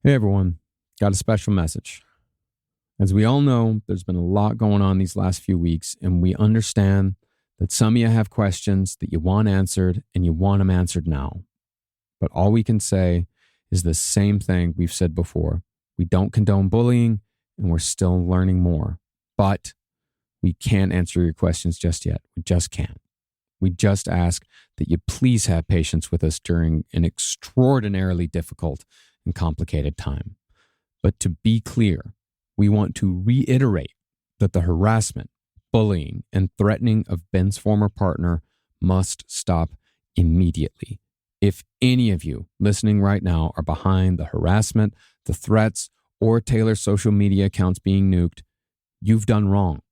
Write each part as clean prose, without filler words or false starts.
Hey everyone, got a special message. As we all know, there's been a lot going on these last few weeks, and we understand that some of you have questions that you want answered and you want them answered now. But all we can say is the same thing we've said before. We don't condone bullying, and we're still learning more. But we can't answer your questions just yet. We just can't. We just ask that you please have patience with us during an extraordinarily difficult and complicated time. But to be clear, we want to reiterate that the harassment, bullying, and threatening of Ben's former partner must stop immediately. If any of you listening right now are behind the harassment, the threats, or Taylor's social media accounts being nuked, you've done wrong.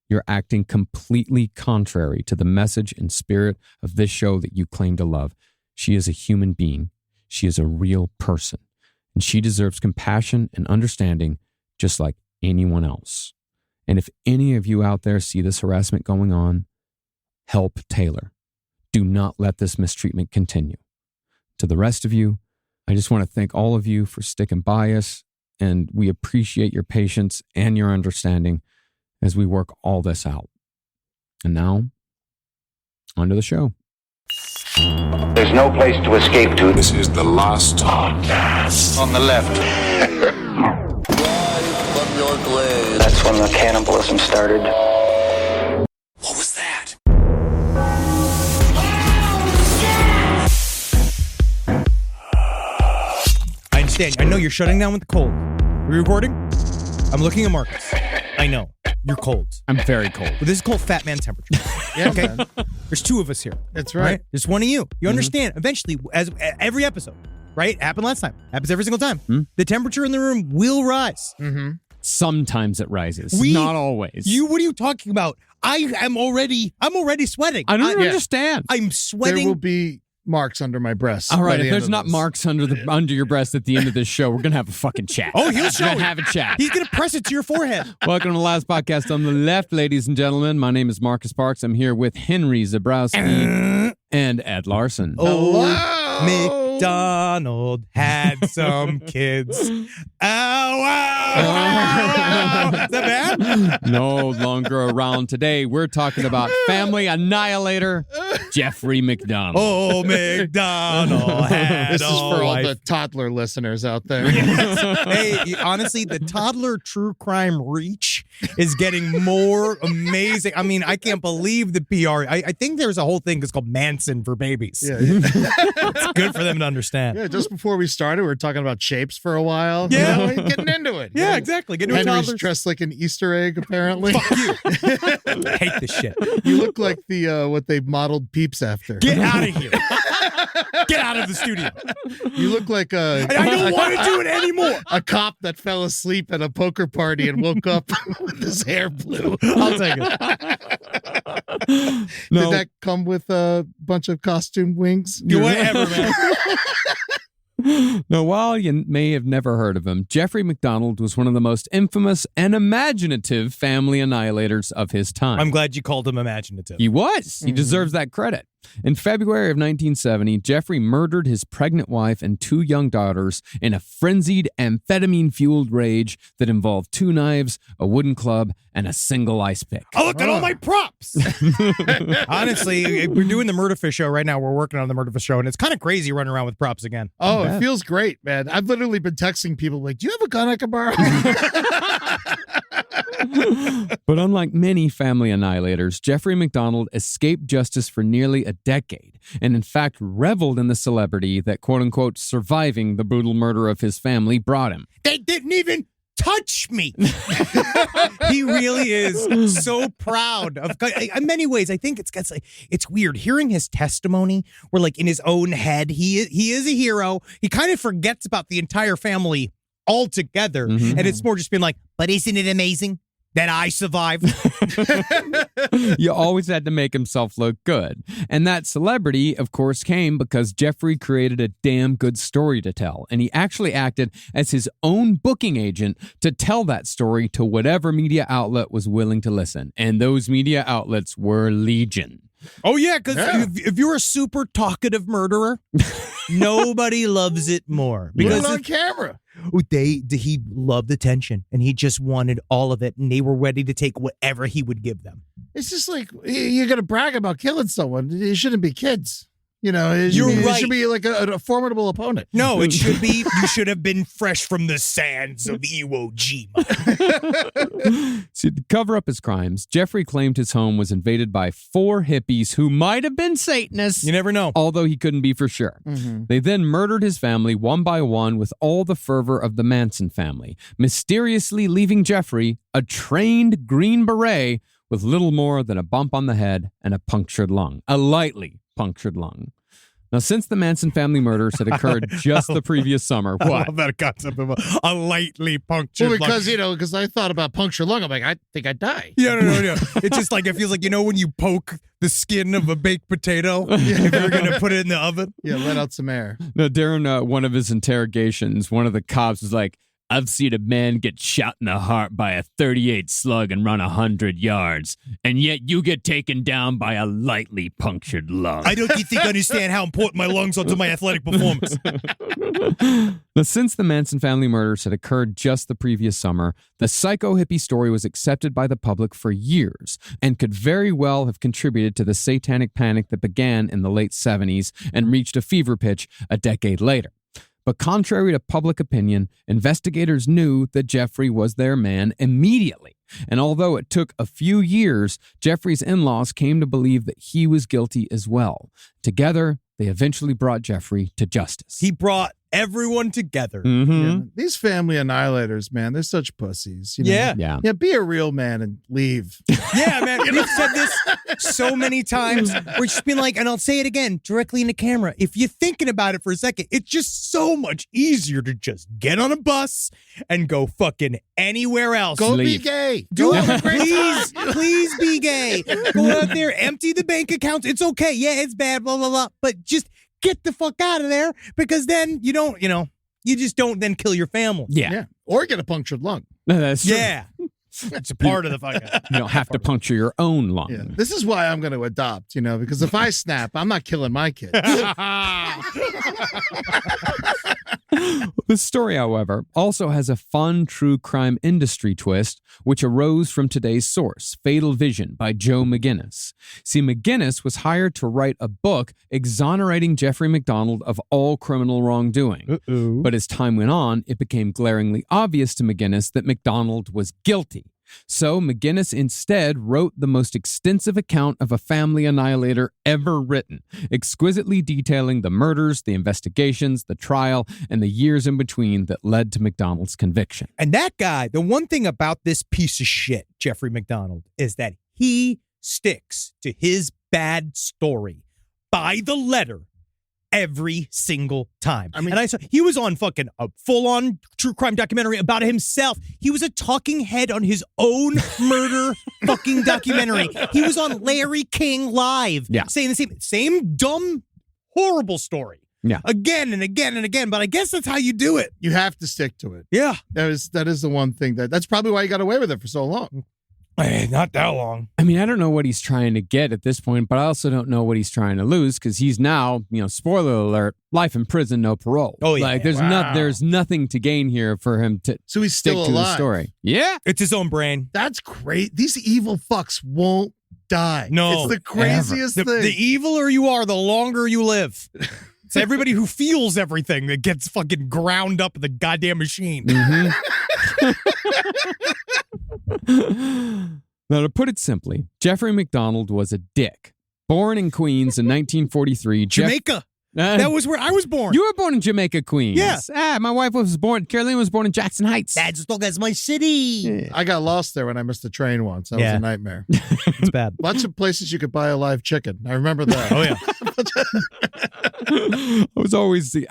You're acting completely contrary to the message and spirit of this show that you claim to love. She is a human being. She is a real person. And she deserves compassion and understanding just like anyone else. And if any of you out there see this harassment going on, help Taylor. Do not let this mistreatment continue. To the rest of you, I just want to thank all of you for sticking by us, and we appreciate your patience and your understanding as we work all this out. And now, on to the show. There's no place to escape to. This is the last podcast. On the left. From your glade. That's when the cannibalism started. What was that? I understand. I know you're shutting down with the cold. Are we recording? I'm looking at Marcus. I know. You're cold. I'm very cold. But this is called fat man temperature. Yeah, okay? man. There's two of us here. That's right. There's one of you. You understand, eventually, as every episode, right? Happened last time. Happens every single time. The temperature in the room will rise. Mm-hmm. Sometimes it rises. We- Not always. What are you talking about? I'm already sweating. I don't understand. I'm There sweating. will be marks under my breasts. All right, by the if end there's of not this. marks under your breast at the end of this show, we're gonna have a fucking chat. Oh, he'll show We're gonna it. have a chat. He's going to press it to your forehead. Welcome to the last podcast on the left, ladies and gentlemen. My name is Marcus Parks. I'm here with Henry Zabrowski and Ed Larson. Oh, MacDonald had some kids. Ow. Is that bad? No longer around today. We're talking about Family Annihilator, Jeffrey MacDonald. Oh, MacDonald had This is for all wife. the toddler listeners out there. Hey, honestly, the toddler true crime reach is getting more amazing. I mean, I can't believe the PR. I think there's a whole thing that's called Manson for babies. Yeah. It's good for them to understand. Yeah, just before we started, we were talking about shapes for a while. Yeah. You know, getting into it. Yeah, exactly. Get into Henry's toddlers. dressed like an Easter egg, apparently. Fuck you. I hate this shit. You look like the what they modeled Peeps after. Get out of here. Get out of the studio. You look like a I don't want to do it anymore. a cop that fell asleep at a poker party and woke up with his hair blue. I'll take it. No. Did that come with a bunch of costume wings? Whatever, man. Now, while you may have never heard of him, Jeffrey MacDonald was one of the most infamous and imaginative family annihilators of his time. I'm glad you called him imaginative. He was. He deserves that credit. In February of 1970, Jeffrey murdered his pregnant wife and two young daughters in a frenzied, amphetamine-fueled rage that involved 2 knives, a wooden club, and a single ice pick. Oh, look at all my props. Honestly, we're doing the Murder Fish show right now. We're working on the Murder Fish show, and it's kind of crazy running around with props again. Oh, it feels great, man. I've literally been texting people like, do you have a gun I can borrow? But unlike many family annihilators, Jeffrey MacDonald escaped justice for nearly a decade and in fact reveled in the celebrity that quote-unquote surviving the brutal murder of his family brought him. They didn't even touch me. He really is so proud of. In many ways, I think it's weird hearing his testimony. Where, like, in his own head, he is a hero. He kind of forgets about the entire family altogether, and it's more just being like, "But isn't it amazing that I survived?" You always had to make himself look good. And that celebrity, of course, came because Jeffrey created a damn good story to tell. And he actually acted as his own booking agent to tell that story to whatever media outlet was willing to listen. And those media outlets were legion. Oh, yeah, because if you're a super talkative murderer, nobody loves it more. Put Because it on camera. He loved attention, and he just wanted all of it, and they were ready to take whatever he would give them. It's just like, you're going to brag about killing someone. It shouldn't be kids. You know, it should be like a formidable opponent. No, it should be, you should have been fresh from the sands of Iwo Jima. See, to cover up his crimes, Jeffrey claimed his home was invaded by 4 hippies who might have been Satanists. You never know. Although he couldn't be for sure. Mm-hmm. They then murdered his family one by one with all the fervor of the Manson family, mysteriously leaving Jeffrey a trained Green Beret with little more than a bump on the head and a punctured lung. A lightly punctured lung. Now, since the Manson family murders had occurred just the previous summer, I love that concept of a lightly punctured lung. Well, because I thought about punctured lung. I'm like, I think I'd die. Yeah, no. It's just like, it feels like, when you poke the skin of a baked potato, if you're going to put it in the oven. Yeah, let out some air. Now, during one of his interrogations, one of the cops was like, I've seen a man get shot in the heart by a .38 slug and run 100 yards, and yet you get taken down by a lightly punctured lung. I don't think you understand how important my lungs are to my athletic performance. Now, since the Manson family murders had occurred just the previous summer, the psycho hippie story was accepted by the public for years and could very well have contributed to the satanic panic that began in the late 70s and reached a fever pitch a decade later. But contrary to public opinion, investigators knew that Jeffrey was their man immediately. And although it took a few years, Jeffrey's in-laws came to believe that he was guilty as well. Together, they eventually brought Jeffrey to justice. He brought everyone together. Mm-hmm. Yeah. These family annihilators, man, they're such pussies. You know? Yeah. Yeah, be a real man and leave. Yeah, man. We've said this so many times. We're just being like, and I'll say it again directly in the camera. If you're thinking about it for a second, it's just so much easier to just get on a bus and go fucking anywhere else. Go Leave. be gay. Do Go have it. a great time. Please be gay. Go out there, empty the bank accounts. It's okay. Yeah, it's bad, blah, blah, blah. But just get the fuck out of there, because then you don't, you just don't then kill your family. Yeah. Or get a punctured lung. That's true. Yeah. It's a part of the fucking. You don't have to puncture your own lung. Yeah. This is why I'm going to adopt, because if I snap, I'm not killing my kids. This story, however, also has a fun true crime industry twist, which arose from today's source, Fatal Vision by Joe McGinnis. See, McGinnis was hired to write a book exonerating Jeffrey MacDonald of all criminal wrongdoing. Uh-oh. But as time went on, it became glaringly obvious to McGinnis that MacDonald was guilty. So McGinnis instead wrote the most extensive account of a family annihilator ever written, exquisitely detailing the murders, the investigations, the trial, and the years in between that led to MacDonald's conviction. And that guy, the one thing about this piece of shit, Jeffrey MacDonald, is that he sticks to his bad story by the letter every single time. I mean, and I saw he was on fucking a full-on true crime documentary about himself. He was a talking head on his own murder fucking documentary. He was on Larry King Live, saying the same dumb, horrible story. Yeah. Again and again and again. But I guess that's how you do it. You have to stick to it. Yeah. That is the one thing that's probably why you got away with it for so long. Hey, not that long. I mean, I don't know what he's trying to get at this point, but I also don't know what he's trying to lose, because he's now, spoiler alert, life in prison, no parole. Oh, yeah. Like, there's nothing to gain here for him to So he's stick still to the alive. story. Yeah. It's his own brain. That's great. These evil fucks won't die. No, it's the craziest thing. The eviler you are, the longer you live. It's everybody who feels everything that gets fucking ground up in the goddamn machine. Mm-hmm. Now, to put it simply, Jeffrey MacDonald was a dick. Born in Queens in 1943. Jamaica. That was where I was born. You were born in Jamaica, Queens. Yeah. My wife was born, Caroline was born in Jackson Heights. That's my city. I got lost there when I missed the train once. That was a nightmare. It's bad. Lots of places you could buy a live chicken. I remember that. Oh, yeah.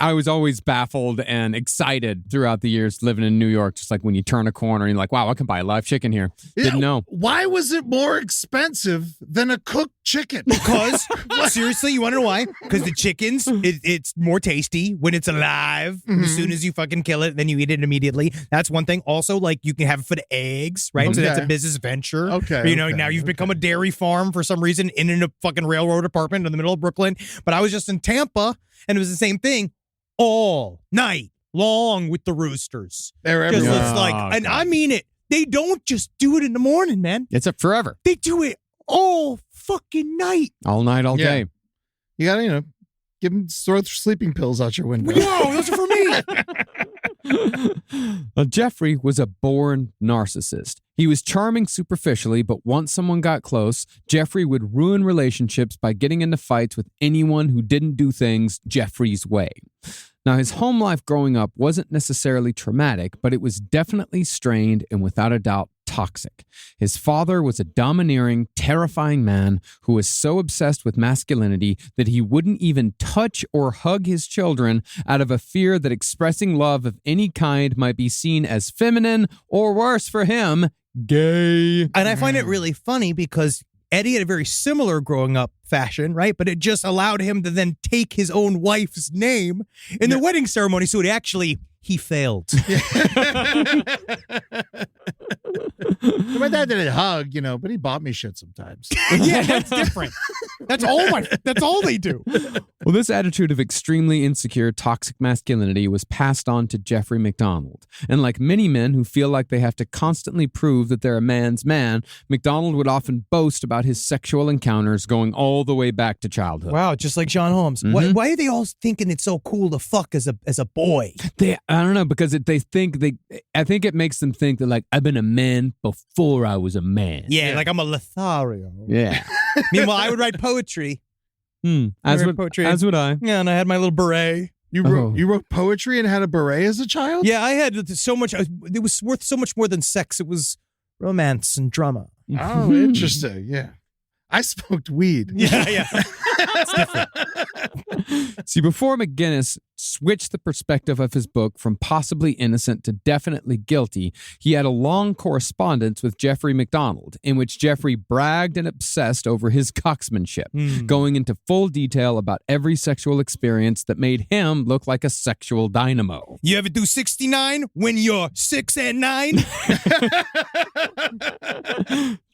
I was always baffled and excited throughout the years living in New York. Just like when you turn a corner and you're like, wow, I can buy a live chicken here. Didn't know. Why was it more expensive than a cooked chicken? Because, seriously, you want to know why? Because the chickens, it's more tasty when it's alive. Mm-hmm. As soon as you fucking kill it, then you eat it immediately. That's one thing. Also, like, you can have it for the eggs, right? So that's a Okay. business venture. Okay, Now you've become a dairy farm for some reason in a fucking railroad apartment in the middle of Brooklyn. But I was just in Tampa, and it was the same thing all night along with the roosters. They're Just everywhere. it's like, and I mean it. They don't just do it in the morning, man. It's a forever. They do it all fucking night. All night, all Yeah. day. You gotta, give them throw sleeping pills out your window. No, those are for me. Well, Jeffrey was a born narcissist. He was charming superficially, but once someone got close, Jeffrey would ruin relationships by getting into fights with anyone who didn't do things Jeffrey's way. Now, his home life growing up wasn't necessarily traumatic, but it was definitely strained and without a doubt toxic. His father was a domineering, terrifying man who was so obsessed with masculinity that he wouldn't even touch or hug his children out of a fear that expressing love of any kind might be seen as feminine or worse for him, gay. And I find it really funny because Eddie had a very similar growing up fashion, right? But it just allowed him to then take his own wife's name in the wedding ceremony. So he failed. My dad didn't hug, but he bought me shit sometimes. Yeah, that's different. That's all they do. Well, this attitude of extremely insecure, toxic masculinity was passed on to Jeffrey MacDonald. And like many men who feel like they have to constantly prove that they're a man's man, MacDonald would often boast about his sexual encounters going all the way back to childhood. Wow, just like John Holmes. Mhm. Why are they all thinking it's so cool to fuck as a boy? I don't know, because I think it makes them think that like I've been a man before I was a man. Yeah, like I'm a Lothario. Yeah. Meanwhile, I would write poetry. As read poetry. would I. Yeah, and I had my little beret. You wrote poetry and had a beret as a child? Yeah, I had so much. It was worth so much more than sex. It was romance and drama. Oh, interesting. Yeah. I smoked weed. Yeah. It's different. See, before McGinnis switched the perspective of his book from possibly innocent to definitely guilty, he had a long correspondence with Jeffrey MacDonald, in which Jeffrey bragged and obsessed over his cocksmanship, going into full detail about every sexual experience that made him look like a sexual dynamo. You ever do 69 when you're 6 and 9?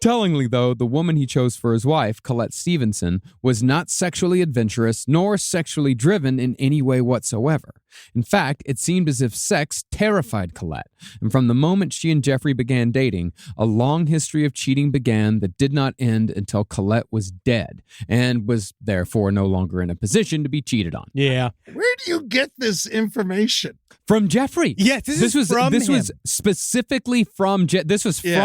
Tellingly, though, the woman he chose for his wife, Colette Stevenson, was not sexually adventurous nor sexually driven in any way whatsoever. In fact, it seemed as if sex terrified Colette, and from the moment she and Jeffrey began dating, a long history of cheating began that did not end until Colette was dead and was therefore no longer in a position to be cheated on. Yeah. Where do you get this information? From Jeffrey. Yeah, this was from this him. was specifically from Yeah.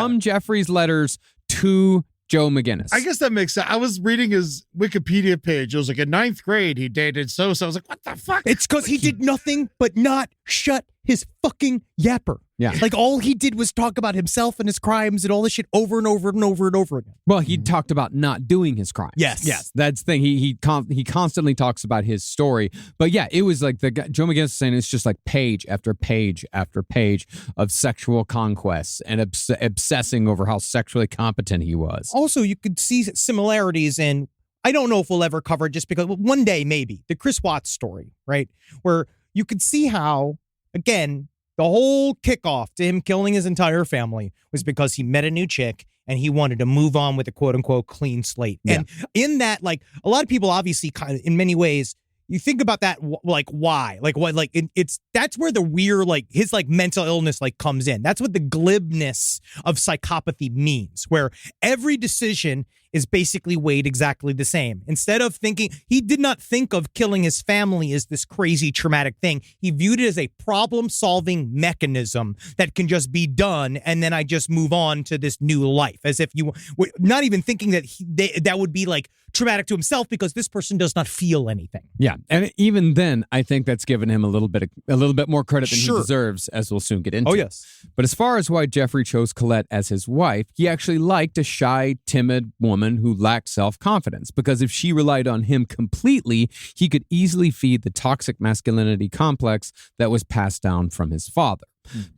from Jeffrey's letters to Joe McGinnis. I guess that makes sense. I was reading his Wikipedia page. It was like in 9th grade, he dated so-so. I was like, what the fuck? It's because he did nothing but not shut his fucking yapper. Yeah. Like all he did was talk about himself and his crimes and all this shit over and over and over and over again. Well, he talked about not doing his crimes. Yes. That's the thing. He constantly talks about his story. But yeah, it was like the guy, Joe McGinnis was saying it's just like page after page after page of sexual conquests and obsessing over how sexually competent he was. Also, you could see similarities in, I don't know if we'll ever cover it just because, well, one day maybe, the Chris Watts story, right? Where you could see how, again, the whole kickoff to him killing his entire family was because he met a new chick and he wanted to move on with a quote unquote clean slate. Yeah. And in that, like, a lot of people obviously kind of, in many ways, you think about that, like, why? Like, what, like, that's where the weird, like, his, like, mental illness, like, comes in. That's what the glibness of psychopathy means, where every decision is basically weighed exactly the same. Instead of thinking, he did not think of killing his family as this crazy traumatic thing. He viewed it as a problem-solving mechanism that can just be done, and then I just move on to this new life, as if you were not even thinking that that would be, like, traumatic to himself because this person does not feel anything. Yeah, and even then, I think that's given him a little bit more credit than Sure. he deserves, as we'll soon get into. Oh, yes. But as far as why Jeffrey chose Colette as his wife, he actually liked a shy, timid woman who lacked self-confidence, because if she relied on him completely, he could easily feed the toxic masculinity complex that was passed down from his father.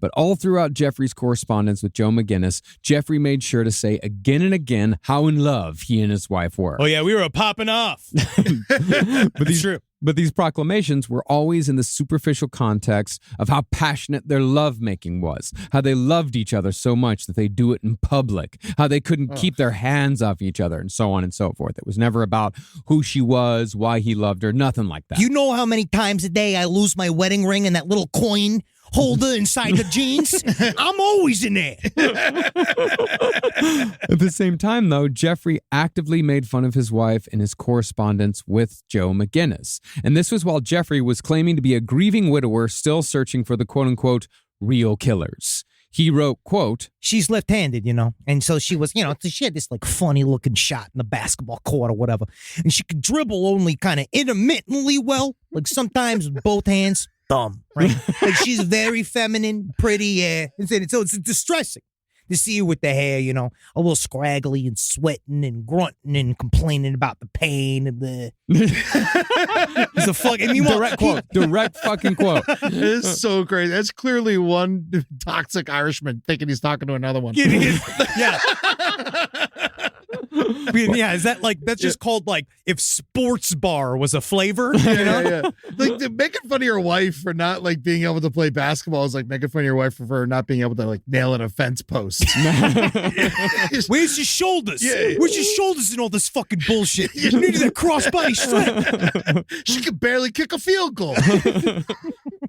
But all throughout Jeffrey's correspondence with Joe McGinnis, Jeffrey made sure to say again and again how in love he and his wife were. Oh, yeah, we were popping off. But these, true. But these proclamations were always in the superficial context of how passionate their lovemaking was, how they loved each other so much that they do it in public, how they couldn't keep their hands off each other, and so on and so forth. It was never about who she was, why he loved her, nothing like that. You know how many times a day I lose my wedding ring and that little coin holder inside the jeans? I'm always in there. At the same time, though, Jeffrey actively made fun of his wife in his correspondence with Joe McGinnis. And this was while Jeffrey was claiming to be a grieving widower still searching for the quote-unquote real killers. He wrote, quote, she's left-handed, and so she was, she had this like funny-looking shot in the basketball court or whatever, and she could dribble only kind of intermittently well, like sometimes with both hands. Thumb, right? Like she's very feminine, pretty, yeah. And so it's distressing to see her with the hair, a little scraggly and sweating and grunting and complaining about the pain and the. It's a fucking direct fucking quote. It is so crazy. That's clearly one toxic Irishman thinking he's talking to another one. Yeah. Yeah, is that that's just called if sports bar was a flavor? Yeah. Like making fun of your wife for not being able to play basketball is like making fun of your wife for not being able to nail in a fence post. Where's your shoulders? Yeah. Where's your shoulders in all this fucking bullshit? You need that crossbody strength. She could barely kick a field goal.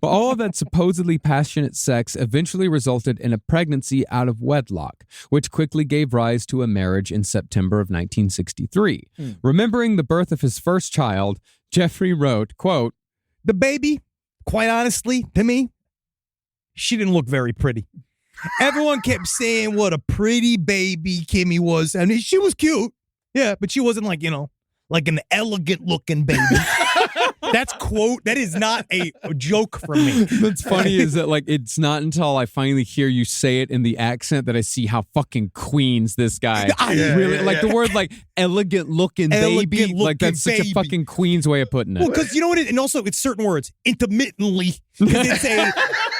But all of that supposedly passionate sex eventually resulted in a pregnancy out of wedlock, which quickly gave rise to a marriage in September of 1963. Remembering the birth of his first child, Jeffrey wrote, quote, the baby, quite honestly, to me, she didn't look very pretty. Everyone kept saying what a pretty baby Kimmy was. I mean, she was cute. Yeah, but she wasn't like an elegant looking baby. That is not a joke from me. What's funny is that it's not until I finally hear you say it in the accent that I see how fucking Queens this guy the word elegant looking baby. That's such a fucking Queens way of putting it. Well, because you know what? And also it's certain words intermittently. Because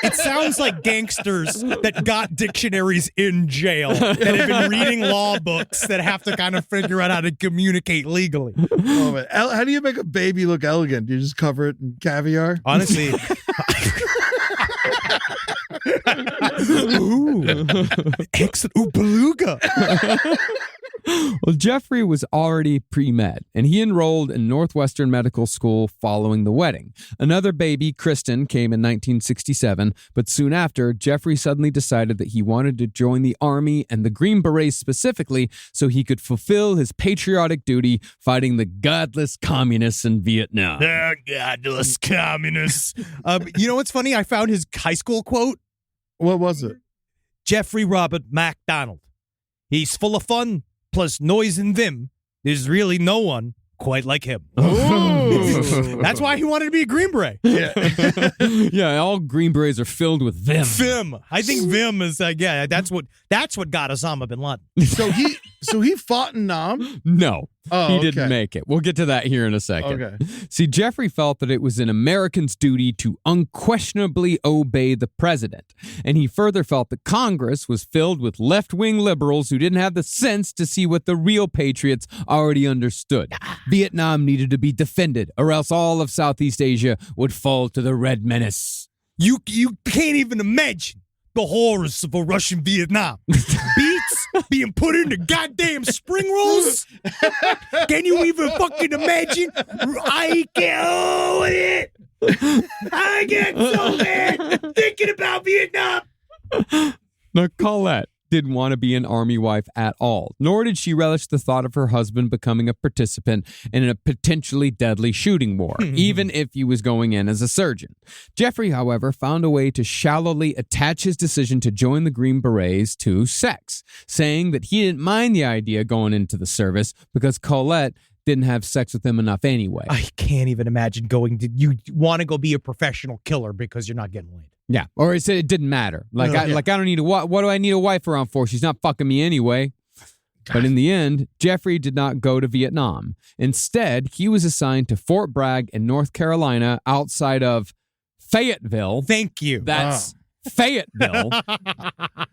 it sounds like gangsters that got dictionaries in jail that have been reading law books that have to kind of figure out how to communicate legally. Oh, man. How do you make a baby look elegant? Do you just cover it in caviar? Honestly. Ooh. Excellent. Ooh, beluga. Well, Jeffrey was already pre-med, and he enrolled in Northwestern Medical School following the wedding. Another baby, Kristen, came in 1967, but soon after, Jeffrey suddenly decided that he wanted to join the Army and the Green Berets specifically so he could fulfill his patriotic duty fighting the godless communists in Vietnam. The godless communists. You know what's funny? I found his high school quote. What was it? Jeffrey Robert MacDonald. He's full of fun. Plus noise and vim, there's really no one quite like him. That's why he wanted to be a Green Beret. Yeah, yeah. All Green Berets are filled with vim. Vim. I think vim is that's what got Osama bin Laden. So he fought in Nam? No. Oh, he didn't make it. We'll get to that here in a second. Okay. See, Jeffrey felt that it was an American's duty to unquestionably obey the president. And he further felt that Congress was filled with left-wing liberals who didn't have the sense to see what the real patriots already understood. Vietnam needed to be defended, or else all of Southeast Asia would fall to the Red Menace. You can't even imagine the horrors of a Russian Vietnam. Beets being put into goddamn spring rolls? Can you even fucking imagine? I can't with it. I get so mad thinking about Vietnam. Now, Colette didn't want to be an army wife at all, nor did she relish the thought of her husband becoming a participant in a potentially deadly shooting war, even if he was going in as a surgeon. Jeffrey, however, found a way to shallowly attach his decision to join the Green Berets to sex, saying that he didn't mind the idea going into the service because Colette didn't have sex with him enough anyway. I can't even imagine you want to go be a professional killer because you're not getting laid. Yeah, or he said it didn't matter. I don't need what do I need a wife around for? She's not fucking me anyway. God. But in the end, Jeffrey did not go to Vietnam. Instead, he was assigned to Fort Bragg in North Carolina outside of Fayetteville. Thank you. That's Fayetteville.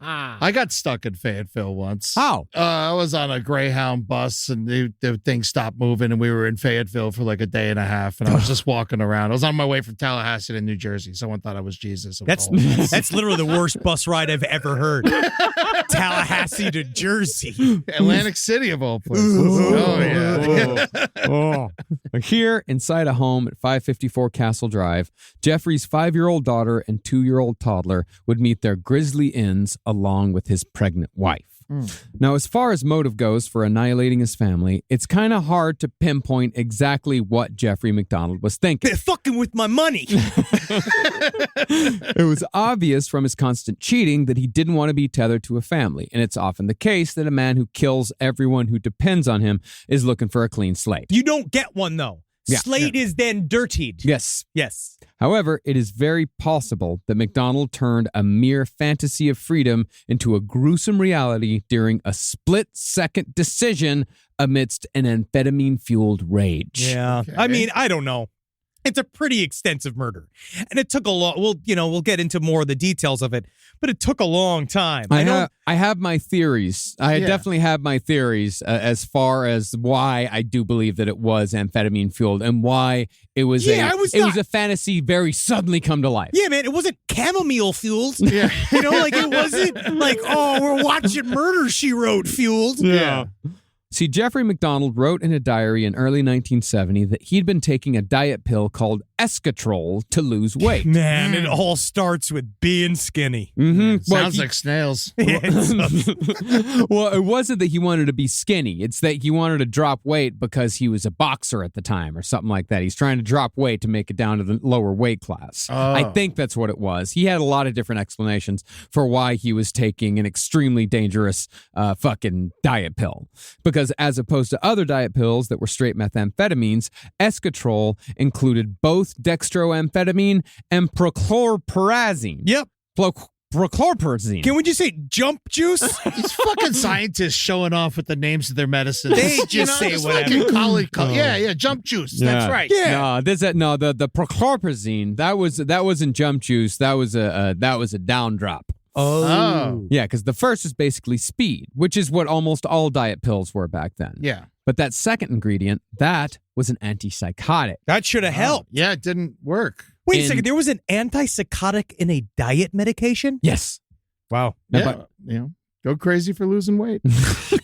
I got stuck in Fayetteville once. How? I was on a Greyhound bus and the thing stopped moving and we were in Fayetteville for like a day and a half and I was just walking around. I was on my way from Tallahassee to New Jersey. Someone thought I was Jesus. That's literally the worst bus ride I've ever heard. Tallahassee to Jersey. Atlantic City of all places. Oh, yeah. Here, inside a home at 554 Castle Drive, Jeffrey's 5-year-old daughter and 2-year-old toddler would meet their grisly ends along with his pregnant wife. Now, as far as motive goes for annihilating his family, it's kind of hard to pinpoint exactly what Jeffrey MacDonald was thinking. They're fucking with my money. It was obvious from his constant cheating that he didn't want to be tethered to a family, and it's often the case that a man who kills everyone who depends on him is looking for a clean slate. You don't get one, though. Yeah. Slate is then dirtied. Yes. Yes. However, it is very possible that MacDonald turned a mere fantasy of freedom into a gruesome reality during a split-second decision amidst an amphetamine-fueled rage. Yeah. Okay. I mean, I don't know. It's a pretty extensive murder. And it took a long, we'll get into more of the details of it, but it took a long time. I have my theories. I definitely have my theories as far as why I do believe that it was amphetamine fueled and why it was it was a fantasy very suddenly come to life. Yeah, man, it wasn't chamomile fueled. Yeah. Like it wasn't like, oh, we're watching Murder, She Wrote fueled. Yeah. See, Jeffrey MacDonald wrote in a diary in early 1970 that he'd been taking a diet pill called Esquire to lose weight. Man, it all starts with being skinny. Mm-hmm. Sounds like snails. Well, it wasn't that he wanted to be skinny. It's that he wanted to drop weight because he was a boxer at the time or something like that. He's trying to drop weight to make it down to the lower weight class. Oh. I think that's what it was. He had a lot of different explanations for why he was taking an extremely dangerous fucking diet pill. Because as opposed to other diet pills that were straight methamphetamines, Esquire included both dextroamphetamine and prochlorperazine. Yep. Prochlorperazine. Can we just say jump juice? These fucking scientists showing off with the names of their medicines. They just say it's whatever. Like in college. Yeah, jump juice. That's right. Yeah. The prochlorperazine, that wasn't jump juice. That was a down drop. Oh. Yeah, because the first is basically speed, which is what almost all diet pills were back then. Yeah. But that second ingredient, that was an antipsychotic. That should have helped. Yeah, it didn't work. Wait a second. There was an antipsychotic in a diet medication? Yes. Wow. Yeah. Go crazy for losing weight.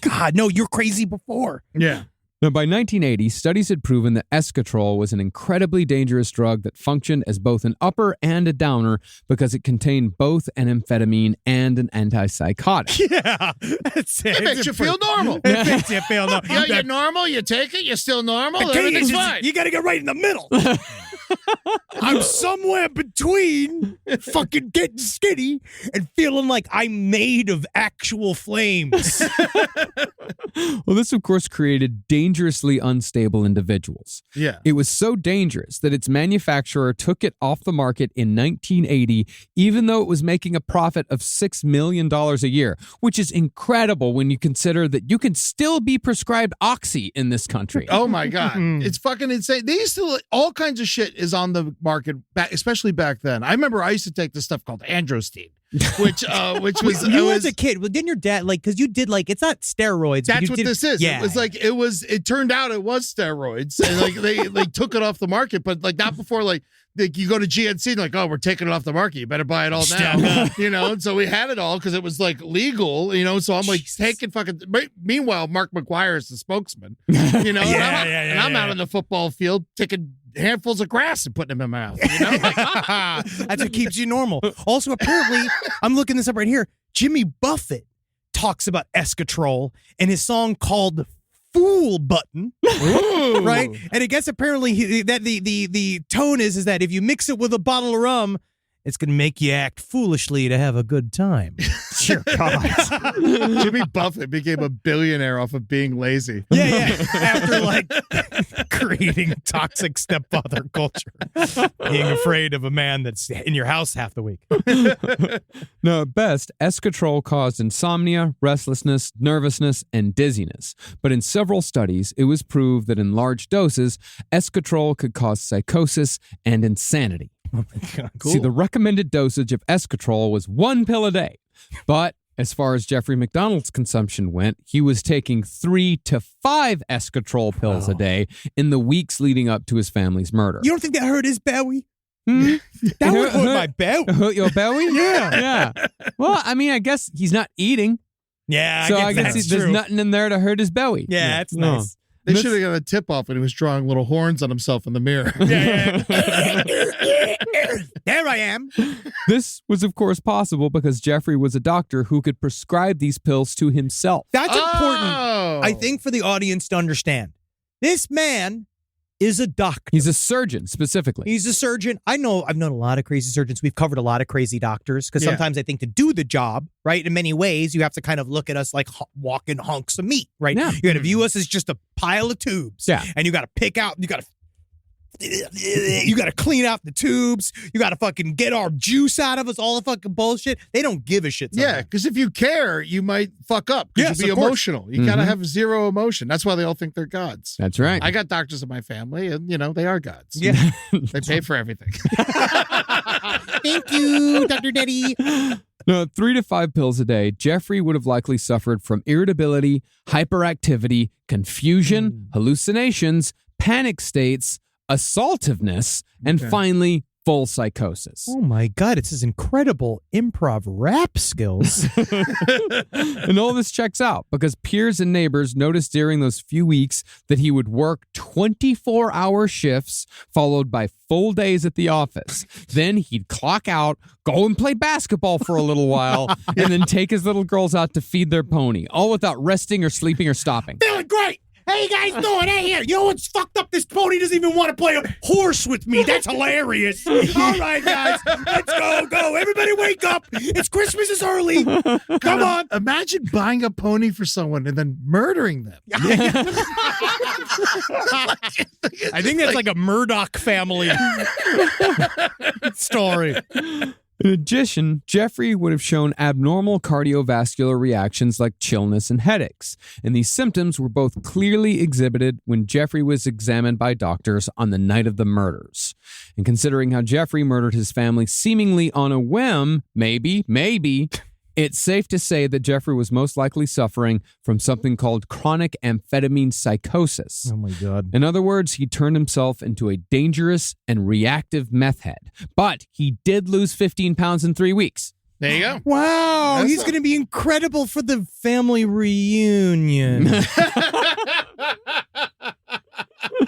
God, no, you're crazy before. Yeah. Now, by 1980, studies had proven that Esquire was an incredibly dangerous drug that functioned as both an upper and a downer because it contained both an amphetamine and an antipsychotic. Yeah. That's it. It makes you feel normal. It makes you feel normal. Yeah, you're normal. You take it. You're still normal. Everything's fine. You got to get right in the middle. I'm somewhere between fucking getting skinny and feeling like I'm made of actual flames. Well, this, of course, created dangerously unstable individuals. Yeah. It was so dangerous that its manufacturer took it off the market in 1980, even though it was making a profit of $6 million a year, which is incredible when you consider that you can still be prescribed Oxy in this country. Oh, my God. It's fucking insane. They used to, all kinds of shit is on the market, especially back then. I remember I used to take this stuff called androstenedione. Which was you as a kid. Well, didn't your dad because you did it's not steroids. That's what this is. Yeah, it turned out it was steroids, and they took it off the market, but not before you go to GNC and we're taking it off the market. You better buy it all now, And so we had it all because it was legal, So I'm taking fucking. Meanwhile, Mark McGuire is the spokesman, and I'm out on the football field taking handfuls of grass and putting them in my mouth. That's what keeps you normal. Also, apparently, I'm looking this up right here. Jimmy Buffett talks about Esquire in his song called "Fool Button," right? And I guess apparently that the tone is that if you mix it with a bottle of rum, it's going to make you act foolishly to have a good time. Sure, God. Jimmy Buffett became a billionaire off of being lazy. Yeah. After creating toxic stepfather culture, being afraid of a man that's in your house half the week. No, at best, Esquire caused insomnia, restlessness, nervousness, and dizziness. But in several studies, it was proved that in large doses, Esquire could cause psychosis and insanity. Oh my God. Cool. See, the recommended dosage of escatrol was 1 pill a day. But as far as Jeffrey MacDonald's consumption went, he was taking 3 to 5 escatrol pills a day in the weeks leading up to his family's murder. You don't think that hurt his belly? Hmm? That would hurt my belly. Hurt your belly? Yeah. Yeah. Well, I mean, I guess he's not eating. Yeah, So I guess there's nothing in there to hurt his belly. Yeah, that's No. nice. They should have got a tip off when he was drawing little horns on himself in the mirror. Yeah. There I am. This was, of course, possible because Jeffrey was a doctor who could prescribe these pills to himself. That's important, Oh. I think, for the audience to understand. This man is a doctor. He's a surgeon, specifically. He's a surgeon. I've known a lot of crazy surgeons. We've covered a lot of crazy doctors because Yeah. sometimes I think to do the job, right, in many ways, you have to kind of look at us like walking hunks of meat, right? Yeah. You got to view us as just a pile of tubes. Yeah. And you got to pick out, you got to clean out the tubes. You got to fucking get our juice out of us, all the fucking bullshit. They don't give a shit. Yeah, sometimes. because if you care, you might fuck up. Yes, You'll be of course. emotional. You gotta have zero emotion. That's why they all think they're gods. That's right. I got doctors in my family, and they are gods. Yeah. They pay for everything. Thank you, Dr. Daddy. No, 3 to 5 pills a day, Jeffrey would have likely suffered from irritability, hyperactivity, confusion, hallucinations, panic states, assaultiveness, and finally, full psychosis. Oh my God, it's his incredible improv rap skills. And all this checks out because peers and neighbors noticed during those few weeks that he would work 24-hour shifts followed by full days at the office. Then he'd clock out, go and play basketball for a little while, and then take his little girls out to feed their pony, all without resting or sleeping or stopping. Feeling great. Hey, you guys doing? Hey, here. You know what's fucked up? This pony doesn't even want to play a horse with me. That's hilarious. All right, guys. Let's go. Everybody wake up. It's Christmas is early. Come on. Imagine buying a pony for someone and then murdering them. I think that's like a Murdoch family story. In addition, Jeffrey would have shown abnormal cardiovascular reactions like chillness and headaches, and these symptoms were both clearly exhibited when Jeffrey was examined by doctors on the night of the murders. And considering how Jeffrey murdered his family seemingly on a whim, maybe, it's safe to say that Jeffrey was most likely suffering from something called chronic amphetamine psychosis. Oh my God. In other words, he turned himself into a dangerous and reactive meth head. But he did lose 15 pounds in 3 weeks. There you go. Wow. That's He's going to be incredible for the family reunion.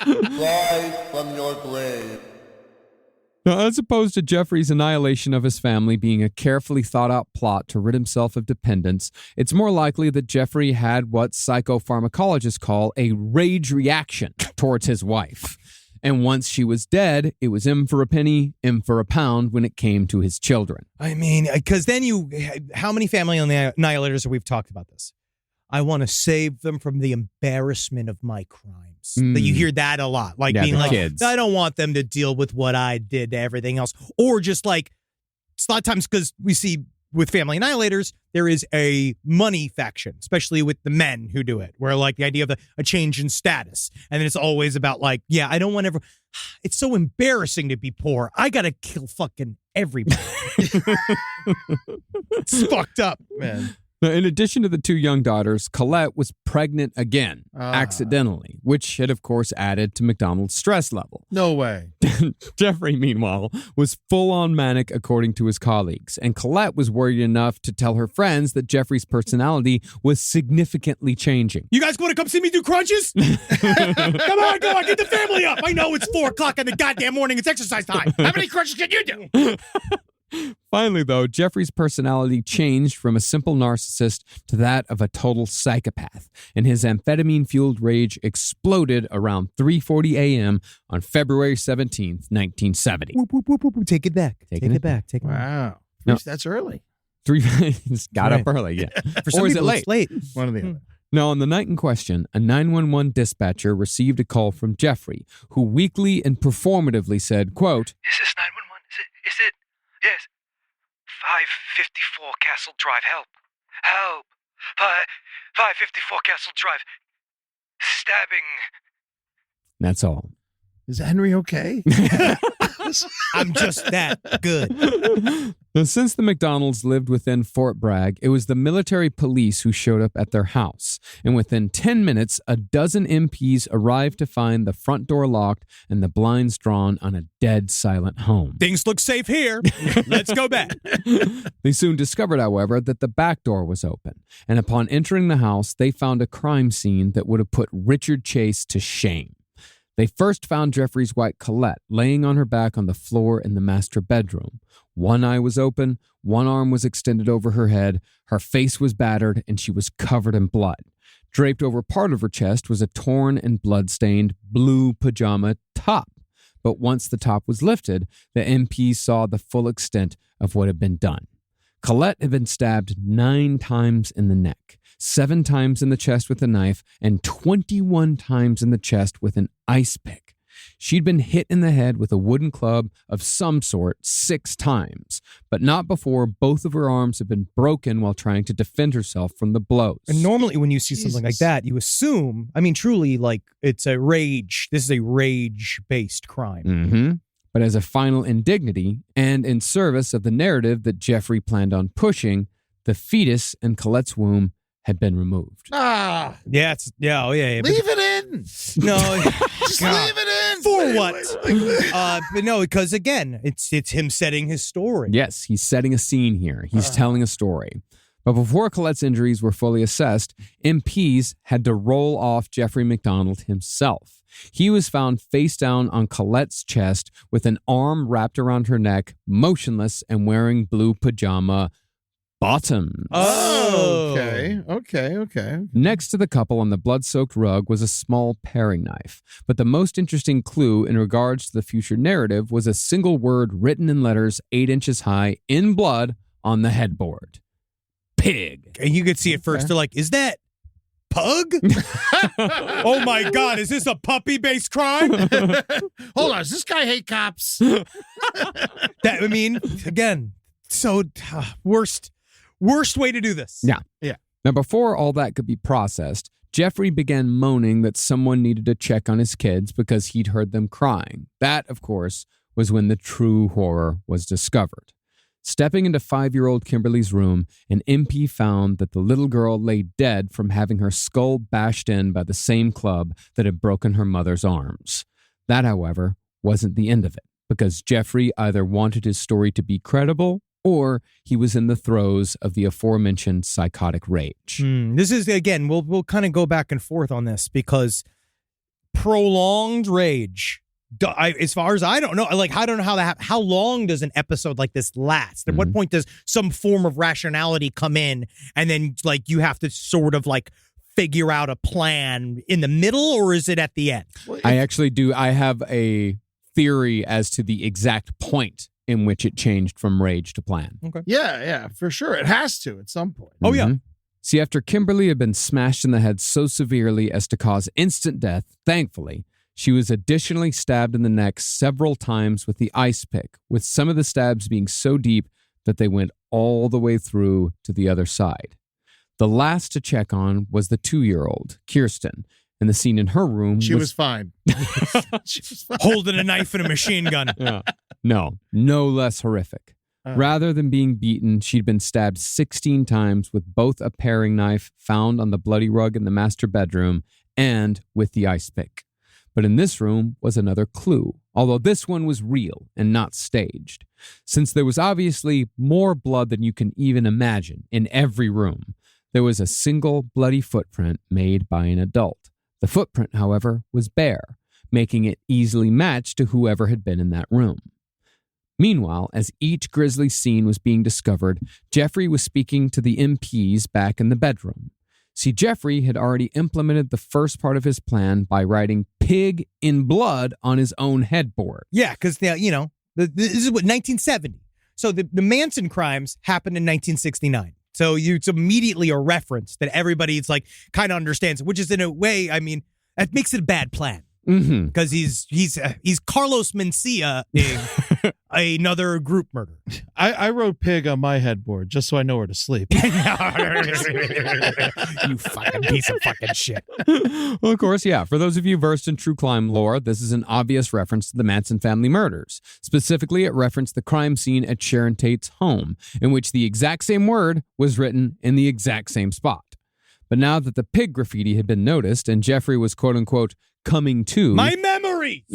Rise from your grave. Now, as opposed to Jeffrey's annihilation of his family being a carefully thought out plot to rid himself of dependence, it's more likely that Jeffrey had what psychopharmacologists call a rage reaction towards his wife. And once she was dead, it was in for a penny, in for a pound when it came to his children. I mean, because then how many family annihilators have we've talked about this? I want to save them from the embarrassment of my crimes. That you hear that a lot. Like being like, kids. I don't want them to deal with what I did to everything else. Or just like, it's a lot of times because we see with family annihilators, there is a money faction, especially with the men who do it, where like the idea of a change in status. And then it's always about like, yeah, I don't want ever, it's so embarrassing to be poor. I got to kill fucking everybody. It's fucked up, man. Now, in addition to the 2 young daughters, Colette was pregnant again, accidentally, which had, of course, added to MacDonald's stress level. No way. Jeffrey, meanwhile, was full-on manic, according to his colleagues, and Colette was worried enough to tell her friends that Jeffrey's personality was significantly changing. You guys want to come see me do crunches? Come on, get the family up. I know it's 4 o'clock in the goddamn morning. It's exercise time. How many crunches can you do? Finally, though, Jeffrey's personality changed from a simple narcissist to that of a total psychopath, and his amphetamine-fueled rage exploded around 3:40 a.m. on February 17th, 1970. Whoop, whoop, whoop, whoop. Take it back. Taking it back. Wow. No. That's early. Got up early, yeah. For some Or is it people, late? it's late. One or the other. Now, on the night in question, a 911 dispatcher received a call from Jeffrey, who weakly and performatively said, quote, Is this 911? Is it? Yes. 554 Castle Drive. Help. 554 Castle Drive. Stabbing. that's all. Is Henry okay? I'm just that good. Now, since the MacDonalds lived within Fort Bragg, it was the military police who showed up at their house. And within 10 minutes, a dozen MPs arrived to find the front door locked and the blinds drawn on a dead silent home. Things look safe here. Let's go back. They soon discovered, however, that the back door was open. And upon entering the house, they found a crime scene that would have put Richard Chase to shame. They first found Jeffrey's wife, Colette, laying on her back on the floor in the master bedroom. One eye was open, one arm was extended over her head, her face was battered, and she was covered in blood. Draped over part of her chest was a torn and blood-stained blue pajama top. But once the top was lifted, the MP saw the full extent of what had been done. Colette had been stabbed 9 times in the neck, 7 times in the chest with a knife, and 21 times in the chest with an ice pick. She'd been hit in the head with a wooden club of some sort 6 times, but not before both of her arms had been broken while trying to defend herself from the blows. And normally when you see something like that, you assume, I mean, truly, like, it's a rage. This is a rage-based crime. Mm-hmm. But as a final indignity, and in service of the narrative that Jeffrey planned on pushing, the fetus in Colette's womb had been removed. Ah, Yeah, it's, yeah, oh, yeah. leave it in. No. Just leave it in. For what? But no, because again, it's him setting his story. Yes, he's setting a scene here. He's telling a story. But before Colette's injuries were fully assessed, MPs had to roll off Jeffrey MacDonald himself. He was found face down on Colette's chest with an arm wrapped around her neck, motionless and wearing blue pajama bottoms. Oh. Okay. Next to the couple on the blood-soaked rug was a small paring knife. But the most interesting clue in regards to the future narrative was a single word written in letters 8 inches high in blood on the headboard. Pig. And you could see at first, they're like, is that pug? Oh my God, is this a puppy-based crime? Hold on, does this guy hate cops? That, I mean, again, so worst way to do this. Yeah. Now, before all that could be processed, Jeffrey began moaning that someone needed to check on his kids because he'd heard them crying. That, of course, was when the true horror was discovered. Stepping into 5-year-old Kimberly's room, an MP found that the little girl lay dead from having her skull bashed in by the same club that had broken her mother's arms. That, however, wasn't the end of it, because Jeffrey either wanted his story to be credible or he was in the throes of the aforementioned psychotic rage. This is, again, we'll kind of go back and forth on this because prolonged rage, as far as I don't know, like, I don't know how that how long does an episode like this last? At what point does some form of rationality come in and then, like, you have to sort of, like, figure out a plan in the middle, or is it at the end? I actually do. I have a theory as to the exact point in which it changed from rage to plan. Okay. Yeah, for sure. It has to at some point. Oh, yeah. See, after Kimberly had been smashed in the head so severely as to cause instant death, thankfully, she was additionally stabbed in the neck several times with the ice pick, with some of the stabs being so deep that they went all the way through to the other side. The last to check on was the 2-year-old, Kirsten, and the scene in her room She was fine. She was fine. Holding a knife and a machine gun. No less horrific. Rather than being beaten, she'd been stabbed 16 times with both a paring knife found on the bloody rug in the master bedroom and with the ice pick. But in this room was another clue, although this one was real and not staged. Since there was obviously more blood than you can even imagine in every room, there was a single bloody footprint made by an adult. The footprint, however, was bare, making it easily matched to whoever had been in that room. Meanwhile, as each grisly scene was being discovered, Jeffrey was speaking to the MPs back in the bedroom. See, Jeffrey had already implemented the first part of his plan by writing pig in blood on his own headboard. Yeah, because, you know, this is what, 1970. So the Manson crimes happened in 1969. So it's immediately a reference that everybody's like kind of understands, which is in a way, I mean, that makes it a bad plan. Mm-hmm. because he's Carlos Mencia another group murder. I wrote pig on my headboard just so I know where to sleep. You fucking piece of fucking shit. Well, of course, yeah. For those of you versed in true crime lore, this is an obvious reference to the Manson family murders. Specifically, it referenced the crime scene at Sharon Tate's home, in which the exact same word was written in the exact same spot. But now that the pig graffiti had been noticed and Jeffrey was quote-unquote coming to... My memory!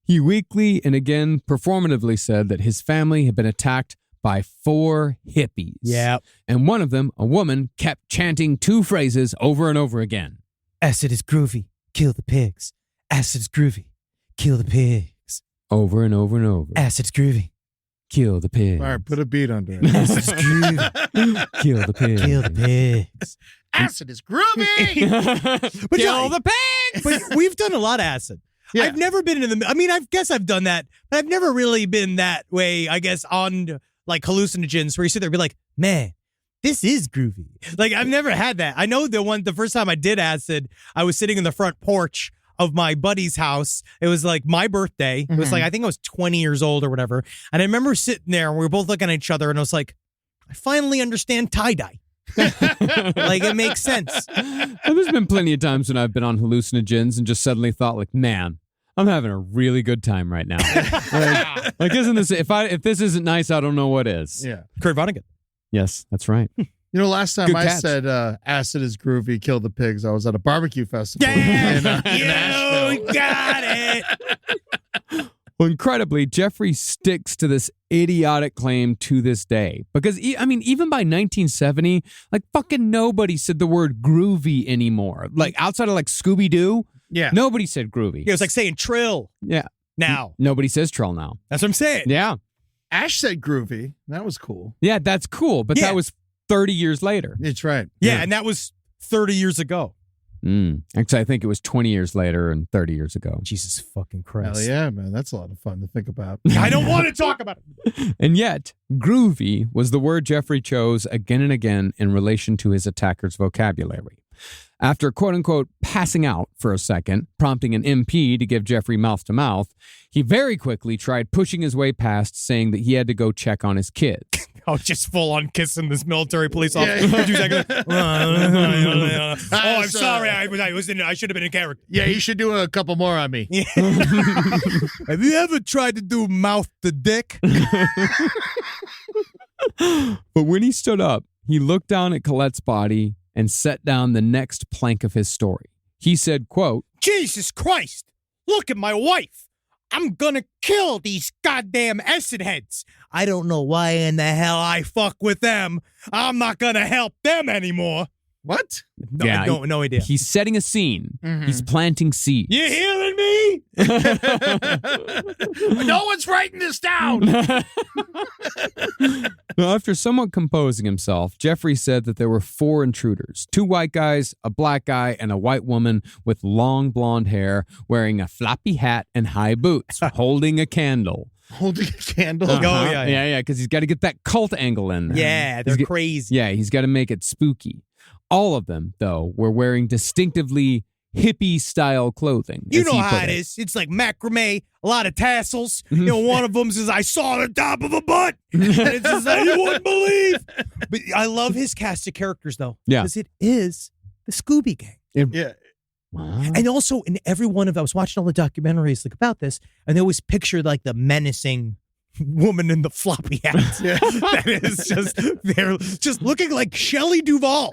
He weakly and again performatively said that his family had been attacked by 4 hippies. Yeah. And one of them, a woman, kept chanting 2 phrases over and over again. Acid is groovy, kill the pigs. Acid is groovy, kill the pigs. Over and over and over. Acid is groovy. Kill the pigs. All right, put a beat under it. Acid is groovy, Kill the pigs. kill the pigs. Acid is groovy. But Kill the pigs! But we've done a lot of acid. Yeah. I've never been in the... I mean, I guess I've done that, but I've never really been that way, I guess, on like hallucinogens where you sit there and be like, man, this is groovy. Like, I've never had that. I know the first time I did acid, I was sitting in the front porch of my buddy's house. It was like my birthday. It was like, I think I was 20 years old or whatever. And I remember sitting there and we were both looking at each other and I was like, I finally understand tie-dye. Like, it makes sense. There's been plenty of times when I've been on hallucinogens and just suddenly thought, like, man, I'm having a really good time right now. like, isn't this... If this isn't nice, I don't know what is. Yeah. Kurt Vonnegut. Yes, that's right. You know, last time Good I catch. said acid is groovy, kill the pigs, I was at a barbecue festival. Yeah, in Asheville. you got it. Well, incredibly, Jeffrey sticks to this idiotic claim to this day. Because, I mean, even by 1970, like, fucking nobody said the word groovy anymore. Like, outside of, like, Scooby-Doo, Yeah. nobody said groovy. It was like saying trill Yeah. now. Nobody says trill now. That's what I'm saying. Yeah. Ash said groovy. That was cool. Yeah, that's cool. But Yeah. that was 30 years later. It's right. Yeah, and that was 30 years ago. Actually, I think it was 20 years later and 30 years ago. Jesus fucking Christ. Hell yeah, man. That's a lot of fun to think about. I don't want to talk about it. And yet, groovy was the word Jeffrey chose again and again in relation to his attacker's vocabulary. After quote-unquote passing out for a second, prompting an MP to give Jeffrey mouth-to-mouth, he very quickly tried pushing his way past, saying that he had to go check on his kids. Oh, just full on kissing this military police officer. Yeah. 2 seconds. Oh, I'm sorry. I should have been in character. Yeah, you should do a couple more on me. Have you ever tried to do mouth to dick? But when he stood up, he looked down at Colette's body and set down the next plank of his story. He said, quote, Jesus Christ, look at my wife. I'm gonna kill these goddamn acid heads. I don't know why in the hell I fuck with them. I'm not gonna help them anymore. What? No, Yeah, no idea. he's setting a scene. He's planting seeds. You hearing me? No one's writing this down. Now, after somewhat composing himself, Jeffrey said that there were 4 intruders, 2 white guys, a black guy, and a white woman with long blonde hair wearing a floppy hat and high boots, holding a candle. Holding a candle. Yeah, because he's got to get that cult angle in there. Yeah, they're crazy. Yeah, he's got to make it spooky. All of them, though, were wearing distinctively hippie-style clothing. You as know he how put it is. It's like macrame, a lot of tassels. You know, one of them says, I saw the top of a butt. And it's just like, you wouldn't believe. But I love his cast of characters, though. Yeah. Because it is the Scooby Gang. Yeah. Wow. And also, in every one of, I was watching all the documentaries like about this, and they always pictured like the menacing woman in the floppy hat. Yeah. That is just, they're just looking like Shelley Duvall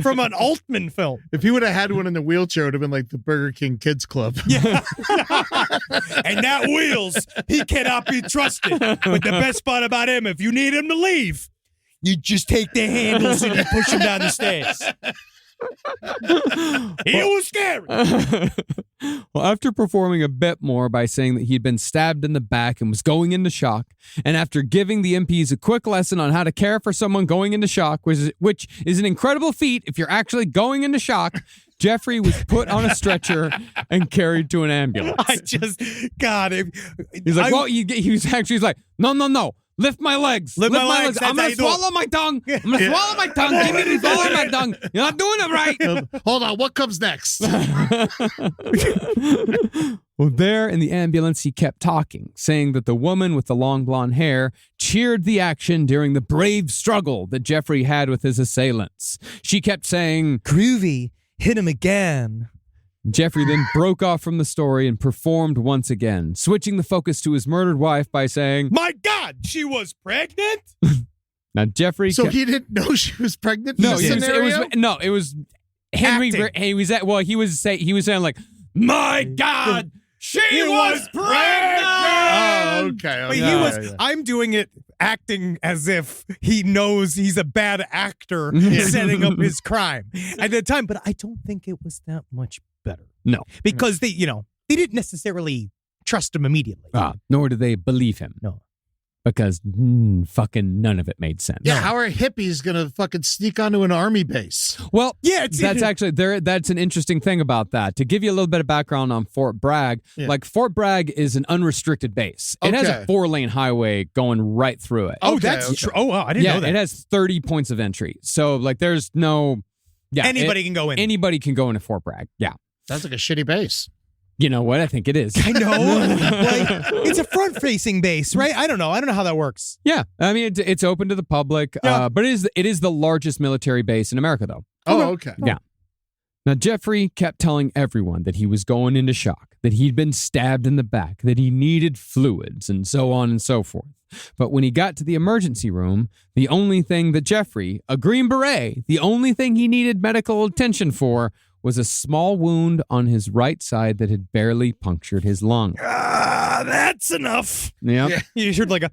from an Altman film. If he would have had one in the wheelchair, it would have been like the Burger King Kids Club. Yeah. And that Wheels, he cannot be trusted. But the best part about him, if you need him to leave, you just take the handles and you push him down the stairs. It was scary. Well, after performing a bit more by saying that he'd been stabbed in the back and was going into shock, and after giving the MPs a quick lesson on how to care for someone going into shock, which is an incredible feat if you're actually going into shock, Jeffrey was put on a stretcher and carried to an ambulance. I just, God. He's like, he's like, no. Lift my legs. Lift my legs. I'm That's going how to you do it. swallow my tongue. I'm going to swallow my tongue. Give me swallow my tongue. You're not doing it right. Hold on, what comes next? Well, there in the ambulance, he kept talking, saying that the woman with the long blonde hair cheered the action during the brave struggle that Jeffrey had with his assailants. She kept saying, Groovy, hit him again. Jeffrey then broke off from the story and performed once again, switching the focus to his murdered wife by saying, My God, she was pregnant? Now, Jeffrey... So he didn't know she was pregnant in No, this scenario? it was Henry. Acting. He was saying like, "My God, she was pregnant." Oh, okay. But he was, I'm doing it acting as if he knows he's a bad actor setting up his crime at the time. But I don't think it was that much better. No. Because they didn't necessarily trust him immediately. Nor did they believe him. No. Because fucking none of it made sense. Yeah, how are hippies gonna fucking sneak onto an army base? Well, Yeah, that's actually there. That's an interesting thing about that. To give you a little bit of background on Fort Bragg, like Fort Bragg is an unrestricted base. It has a 4-lane highway going right through it. Oh, that's true. Oh, wow, I didn't know that. It has 30 points of entry. So like, there's no. Yeah, Anybody can go in. Anybody can go into Fort Bragg. Yeah. Sounds like a shitty base. You know what? I think it is. I know. Like, it's a front-facing base, right? I don't know. I don't know how that works. Yeah, I mean it's open to the public, but it is the largest military base in America, though. Oh, okay. Yeah. Now Jeffrey kept telling everyone that he was going into shock, that he'd been stabbed in the back, that he needed fluids, and so on and so forth. But when he got to the emergency room, the only thing that Jeffrey, a Green Beret, the only thing he needed medical attention for was a small wound on his right side that had barely punctured his lung. That's enough. Yep. Yeah. You heard like a,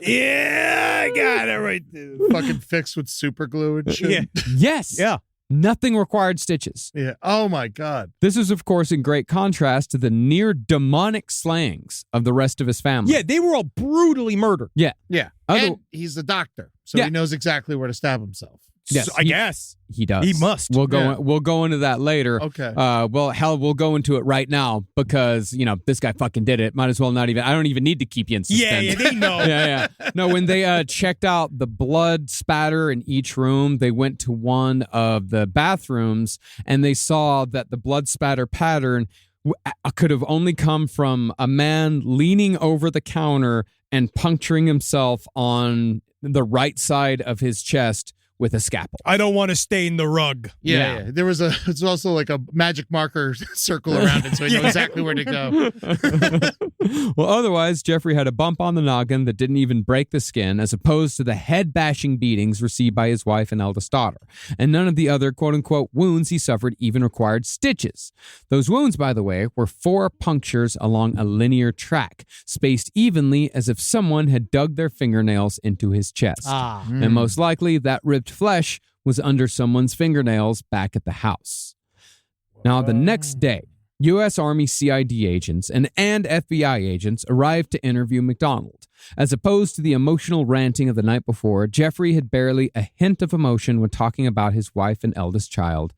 yeah, I got it right there. Fucking fixed with super glue and shit. Yeah. Yes. Yeah. Nothing required stitches. Yeah. Oh my God. This is, of course, in great contrast to the near demonic slangs of the rest of his family. Yeah, they were all brutally murdered. Yeah. Yeah. Other- And he's a doctor, so Yeah. he knows exactly where to stab himself. Yes, So, I guess. He does. He must. We'll go. Yeah. We'll go into that later. Okay. Well, hell, we'll go into it right now because this guy fucking did it. Might as well not even. I don't even need to keep you in suspense. Yeah, they know. yeah. No, when they checked out the blood spatter in each room, they went to one of the bathrooms and they saw that the blood spatter pattern could have only come from a man leaning over the counter and puncturing himself on the right side of his chest with a scalpel. I don't want to stain the rug. Yeah. There was it's also like a magic marker circle around it, so he knows exactly where to go. Well, otherwise, Jeffrey had a bump on the noggin that didn't even break the skin, as opposed to the head-bashing beatings received by his wife and eldest daughter. And none of the other quote-unquote wounds he suffered even required stitches. Those wounds, by the way, were 4 punctures along a linear track, spaced evenly as if someone had dug their fingernails into his chest. And most likely, that ripped flesh was under someone's fingernails back at the house. Now, the next day, U.S. Army CID agents and FBI agents arrived to interview MacDonald. As opposed to the emotional ranting of the night before, Jeffrey had barely a hint of emotion when talking about his wife and eldest child,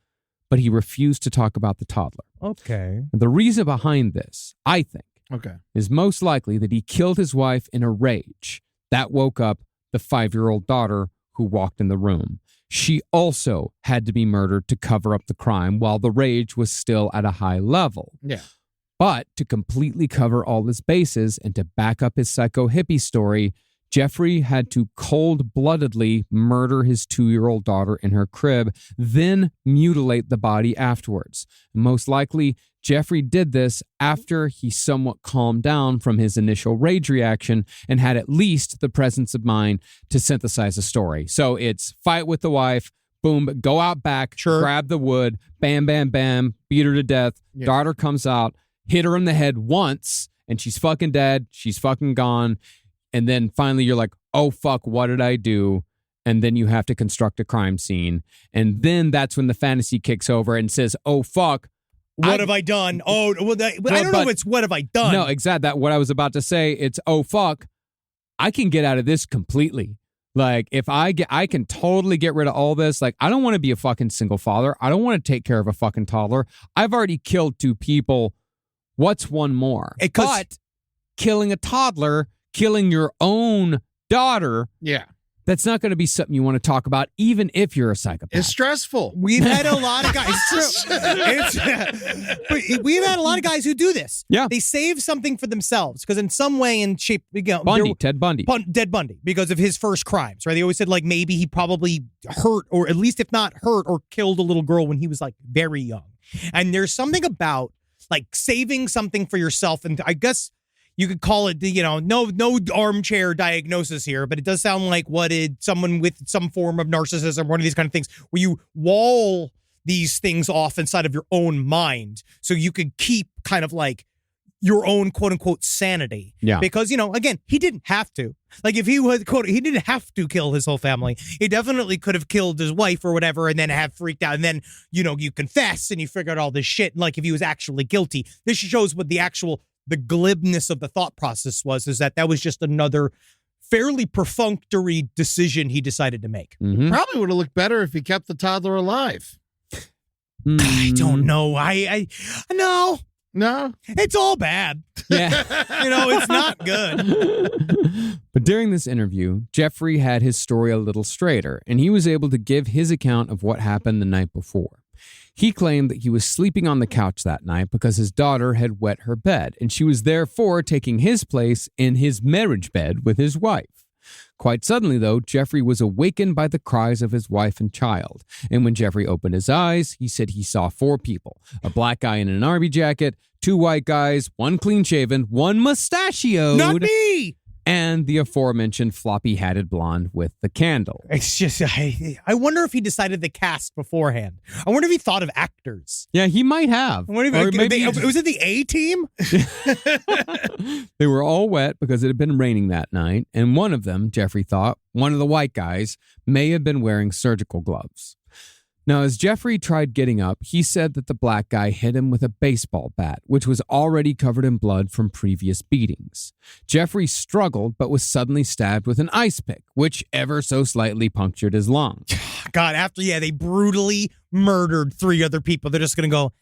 but he refused to talk about the toddler. Okay. And the reason behind this, I think, Okay. is most likely that he killed his wife in a rage. That woke up the 5-year-old daughter who walked in the room. She also had to be murdered to cover up the crime while the rage was still at a high level. Yeah. But to completely cover all his bases and to back up his psycho hippie story, Jeffrey had to cold-bloodedly murder his 2-year-old daughter in her crib, then mutilate the body afterwards. Most likely, Jeffrey did this after he somewhat calmed down from his initial rage reaction and had at least the presence of mind to synthesize a story. So it's fight with the wife, boom, go out back, grab the wood, bam, bam, bam, beat her to death. Yeah. Daughter comes out, hit her in the head once, and she's fucking dead. She's fucking gone. And then finally you're like, oh, fuck, what did I do? And then you have to construct a crime scene. And then that's when the fantasy kicks over and says, oh, fuck. What have I done? Oh, well, I don't know if it's what have I done. No, exactly. What I was about to say, it's, oh, fuck, I can get out of this completely. Like, if I can totally get rid of all this. Like, I don't want to be a fucking single father. I don't want to take care of a fucking toddler. I've already killed 2 people. What's one more? But killing a toddler killing your own daughter, Yeah. that's not going to be something you want to talk about, even if you're a psychopath. It's stressful. We've had a lot of guys. We've had a lot of guys who do this. Yeah. They save something for themselves because in some way and shape, Ted Bundy. Ted Bundy, because of his first crimes, right? They always said like maybe he probably hurt, or at least if not hurt, or killed a little girl when he was like very young. And there's something about like saving something for yourself, and I guess you could call it, no armchair diagnosis here, but it does sound like someone with some form of narcissism, one of these kind of things, where you wall these things off inside of your own mind so you could keep kind of like your own quote unquote sanity. Yeah. Because, again, he didn't have to. Like if he was, quote, he didn't have to kill his whole family. He definitely could have killed his wife or whatever and then have freaked out. And then, you confess and you figure out all this shit. Like if he was actually guilty. This shows what the glibness of the thought process is that was just another fairly perfunctory decision he decided to make. Mhm. Probably would have looked better if he kept the toddler alive. I don't know. I no, No? it's all bad. Yeah. It's not good. But during this interview, Jeffrey had his story a little straighter, and he was able to give his account of what happened the night before. He claimed that he was sleeping on the couch that night because his daughter had wet her bed, and she was therefore taking his place in his marriage bed with his wife. Quite suddenly, though, Jeffrey was awakened by the cries of his wife and child. And when Jeffrey opened his eyes, he said he saw 4 people. A black guy in an army jacket, 2 white guys, 1 clean-shaven, 1 mustachioed. Not me. And the aforementioned floppy-hatted blonde with the candle. It's just, I wonder if he decided the cast beforehand. I wonder if he thought of actors. Yeah, he might have. I wonder Or if maybe was it the A team? They were all wet because it had been raining that night, and one of them, Jeffrey thought, one of the white guys, may have been wearing surgical gloves. Now, as Jeffrey tried getting up, he said that the black guy hit him with a baseball bat, which was already covered in blood from previous beatings. Jeffrey struggled, but was suddenly stabbed with an ice pick, which ever so slightly punctured his lung. God, after, they brutally murdered 3 other people. They're just going to go,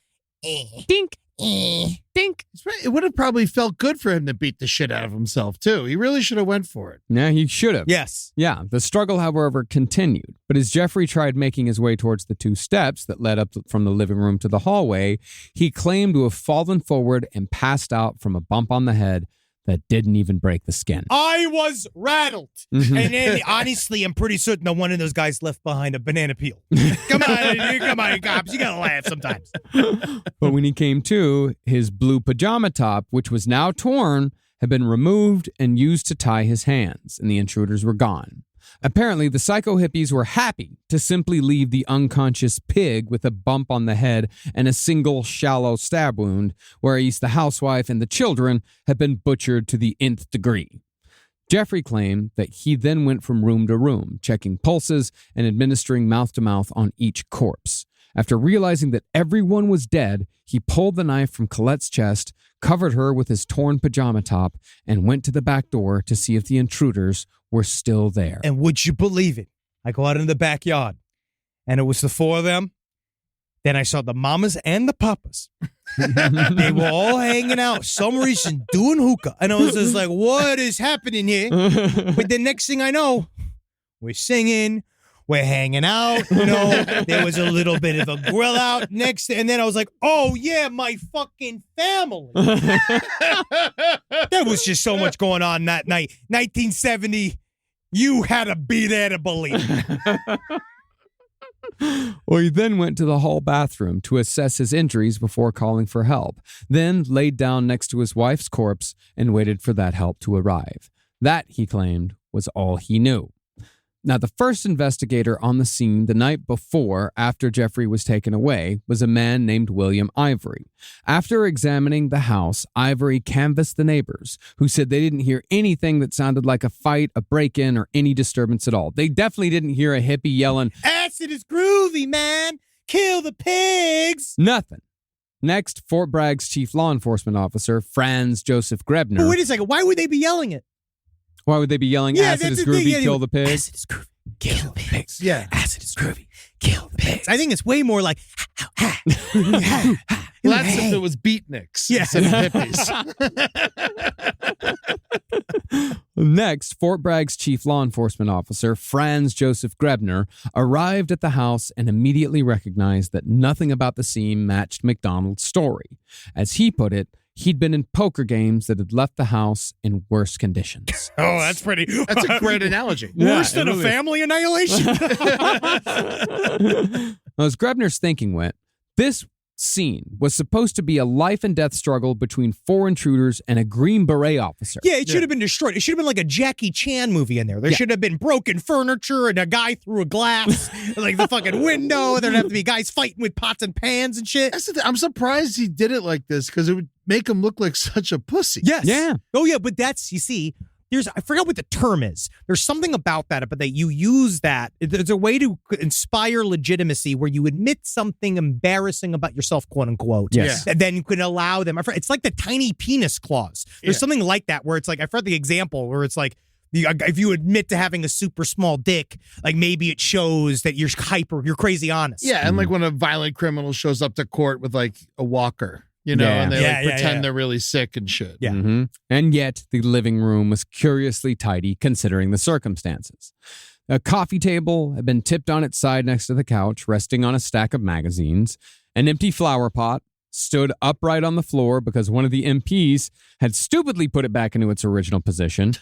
Dink, dink. It would have probably felt good for him to beat the shit out of himself, too. He really should have went for it. Yeah, he should have. Yes. Yeah, the struggle, however, continued. But as Jeffrey tried making his way towards the 2 steps that led up from the living room to the hallway, he claimed to have fallen forward and passed out from a bump on the head that didn't even break the skin. I was rattled. Mhm. And then, honestly, I'm pretty certain that one of those guys left behind a banana peel. Come on, cops. You got to laugh sometimes. But when he came to, his blue pajama top, which was now torn, had been removed and used to tie his hands, and the intruders were gone. Apparently, the psycho hippies were happy to simply leave the unconscious pig with a bump on the head and a single shallow stab wound, whereas the housewife and the children had been butchered to the nth degree. Jeffrey claimed that he then went from room to room, checking pulses and administering mouth-to-mouth on each corpse. After realizing that everyone was dead, he pulled the knife from Colette's chest, covered her with his torn pajama top, and went to the back door to see if the intruders were still there. And would you believe it? I go out in the backyard, and it was the 4 of them. Then I saw the mamas and the papas. They were all hanging out, some reason, doing hookah. And I was just like, what is happening here? But the next thing I know, we're singing, we're hanging out. There was a little bit of a grill out next. And then I was like, oh, yeah, my fucking family. There was just so much going on that night. 1970, you had to be there to believe it. Well, he then went to the hall bathroom to assess his injuries before calling for help, then laid down next to his wife's corpse and waited for that help to arrive. That, he claimed, was all he knew. Now, the first investigator on the scene the night before, after Jeffrey was taken away, was a man named William Ivory. After examining the house, Ivory canvassed the neighbors, who said they didn't hear anything that sounded like a fight, a break-in, or any disturbance at all. They definitely didn't hear a hippie yelling, Acid is groovy, man. Kill the pigs. nothing. Next, Fort Bragg's chief law enforcement officer, Franz Joseph Grebner. But wait a second. Why would they be yelling it? Why would they be yelling, acid is groovy, kill the pigs? Acid is groovy, kill the pigs. Yeah. Acid is groovy, kill the pigs. I think it's way more like, Well, that's if it was beatniks Yeah. instead of hippies. Next, Fort Bragg's chief law enforcement officer, Franz Joseph Grebner, arrived at the house and immediately recognized that nothing about the scene matched MacDonald's story. As he put it, he'd been in poker games that had left the house in worse conditions. Oh, that's pretty. That's a great analogy. Worse than a family annihilation. As Grebner's thinking went, this scene was supposed to be a life and death struggle between 4 intruders and a Green Beret officer. Yeah, it should have been destroyed. It should have been like a Jackie Chan movie in there. There should have been broken furniture and a guy threw a glass, like the fucking window. There'd have to be guys fighting with pots and pans and shit. That's the thing. I'm surprised he did it like this because it would make him look like such a pussy. Yes. Yeah. Oh, yeah, but that's, you see, I forgot what the term is. There's something about that, but that you use that. There's a way to inspire legitimacy where you admit something embarrassing about yourself, quote unquote. Yes. And then you can allow them. It's like the tiny penis clause. There's something like that where it's like, I forgot the example where it's like, if you admit to having a super small dick, like maybe it shows that you're crazy honest. Yeah, and like when a violent criminal shows up to court with like a walker. You know, Yeah. and they Yeah, pretend they're really sick and shit. Yeah. Mhm. And yet, the living room was curiously tidy considering the circumstances. A coffee table had been tipped on its side next to the couch, resting on a stack of magazines. An empty flower pot stood upright on the floor because one of the MPs had stupidly put it back into its original position,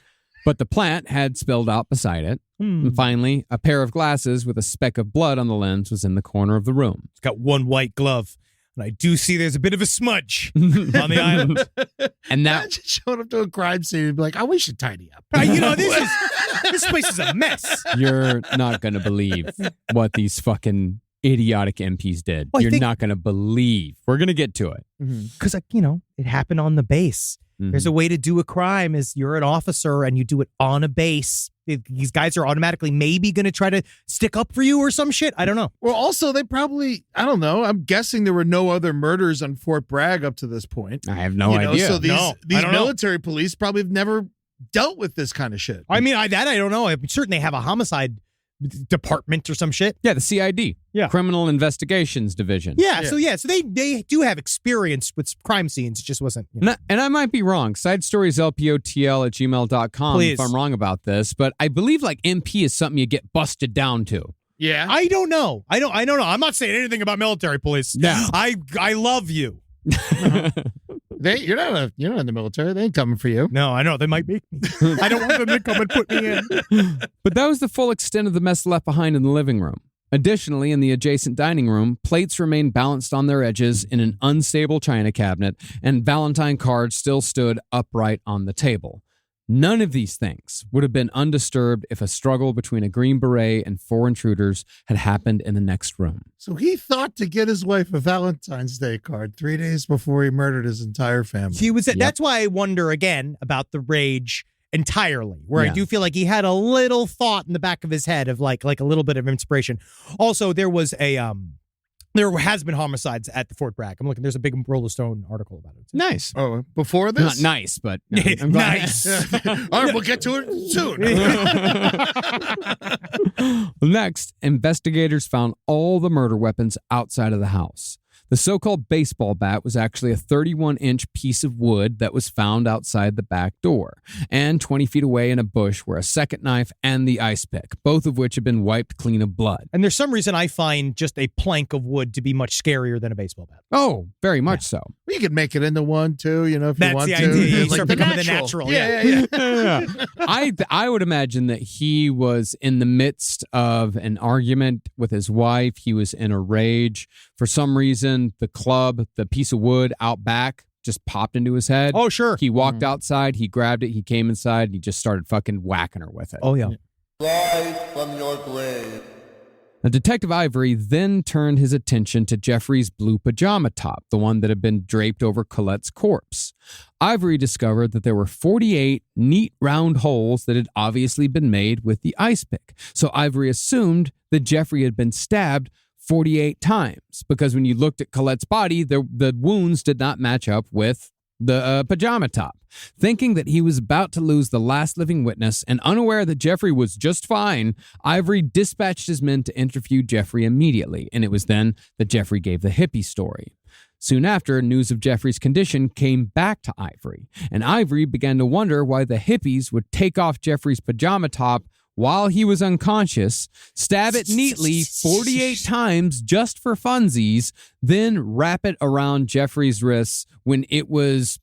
but the plant had spilled out beside it. And finally, a pair of glasses with a speck of blood on the lens was in the corner of the room. It's got one white glove. And I do see there's a bit of a smudge on the island. And that Imagine showing up to a crime scene and be like, "Oh, we should tidy up." This place is a mess. you're not going to believe what these fucking idiotic MPs did. Well, I You're think- not going to believe. We're going to get to it. Because, it happened on the base. There's a way to do a crime is you're an officer and you do it on a base. These guys are automatically maybe going to try to stick up for you or some shit. I don't know. Well, also, they probably, I don't know. I'm guessing there were no other murders on Fort Bragg up to this point. I have no You know, idea. So these I don't know. military police probably have never dealt with this kind of shit. I mean, I don't know. I'm certain they have a homicide department or some shit. Yeah, the CID. Yeah. Criminal Investigations Division. Yeah. So they do have experience with crime scenes. It just wasn't. And I might be wrong. SideStoriesLPOTL@gmail.com Please. if I'm wrong about this, but I believe like MP is something you get busted down to. Yeah. I don't know. I don't know. I'm not saying anything about military police. Yeah. I love you. You're not in the military. They ain't coming for you. No, I know. They might make me. I don't want them to come and put me in. But that was the full extent of the mess left behind in the living room. Additionally, in the adjacent dining room, plates remained balanced on their edges in an unstable china cabinet, and Valentine cards still stood upright on the table. None of these things would have been undisturbed if a struggle between a Green Beret and 4 intruders had happened in the next room. So he thought to get his wife a Valentine's Day card 3 days before he murdered his entire family. That's why I wonder again about the rage entirely, where I Yeah. do feel like he had a little thought in the back of his head of like a little bit of inspiration. Also, there has been homicides at the Fort Bragg. I'm looking. There's a big Rolling Stone article about it. Nice. Oh, before this? Not nice, but I'm glad- Nice. All right, we'll get to it soon. Next, investigators found all the murder weapons outside of the house. The so-called baseball bat was actually a 31-inch piece of wood that was found outside the back door, and 20 feet away in a bush were a second knife and the ice pick, both of which had been wiped clean of blood. And there's some reason I find just a plank of wood to be much scarier than a baseball bat. Oh, very much so. You could make it into one too, if you That's want the to. idea. You Like start becoming the natural. Yeah. I would imagine that he was in the midst of an argument with his wife. He was in a rage. For some reason, the club, the piece of wood out back, just popped into his head. Oh, sure. He walked outside, he grabbed it, he came inside, and he just started fucking whacking her with it. Oh, yeah. Rise from your grave. Now, Detective Ivory then turned his attention to Jeffrey's blue pajama top, the one that had been draped over Colette's corpse. Ivory discovered that there were 48 neat round holes that had obviously been made with the ice pick. So Ivory assumed that Jeffrey had been stabbed 48 times, because when you looked at Colette's body, the wounds did not match up with the pajama top. Thinking that he was about to lose the last living witness and unaware that Jeffrey was just fine, Ivory dispatched his men to interview Jeffrey immediately, and it was then that Jeffrey gave the hippie story. Soon after, news of Jeffrey's condition came back to Ivory, and Ivory began to wonder why the hippies would take off Jeffrey's pajama top while he was unconscious, stab it neatly 48 times just for funsies, then wrap it around Jeffrey's wrists when it was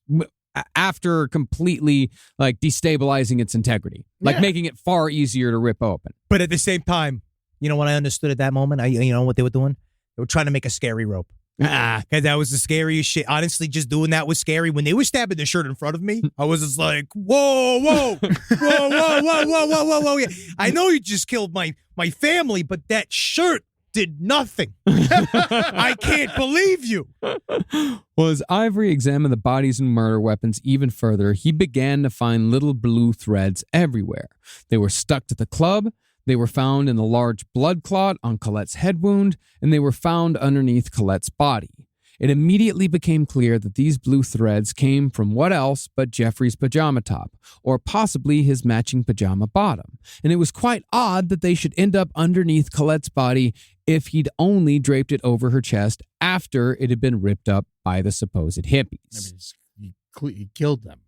after completely like destabilizing its integrity, like making it far easier to rip open. But at the same time, you know what I understood at that moment? You know what they were doing? They were trying to make a scary rope. Because that was the scariest shit. Honestly, just doing that was scary. When they were stabbing the shirt in front of me, I was just like, whoa, whoa, whoa, whoa, whoa, whoa, whoa, whoa, whoa. Yeah. I know you just killed my family, but that shirt did nothing. I can't believe you. Well, as Ivory examined the bodies and murder weapons even further, he began to find little blue threads everywhere. They were stuck to the club. They were found in the large blood clot on Colette's head wound, and they were found underneath Colette's body. It immediately became clear that these blue threads came from what else but Jeffrey's pajama top, or possibly his matching pajama bottom. And it was quite odd that they should end up underneath Colette's body if he'd only draped it over her chest after it had been ripped up by the supposed hippies. I mean, he killed them.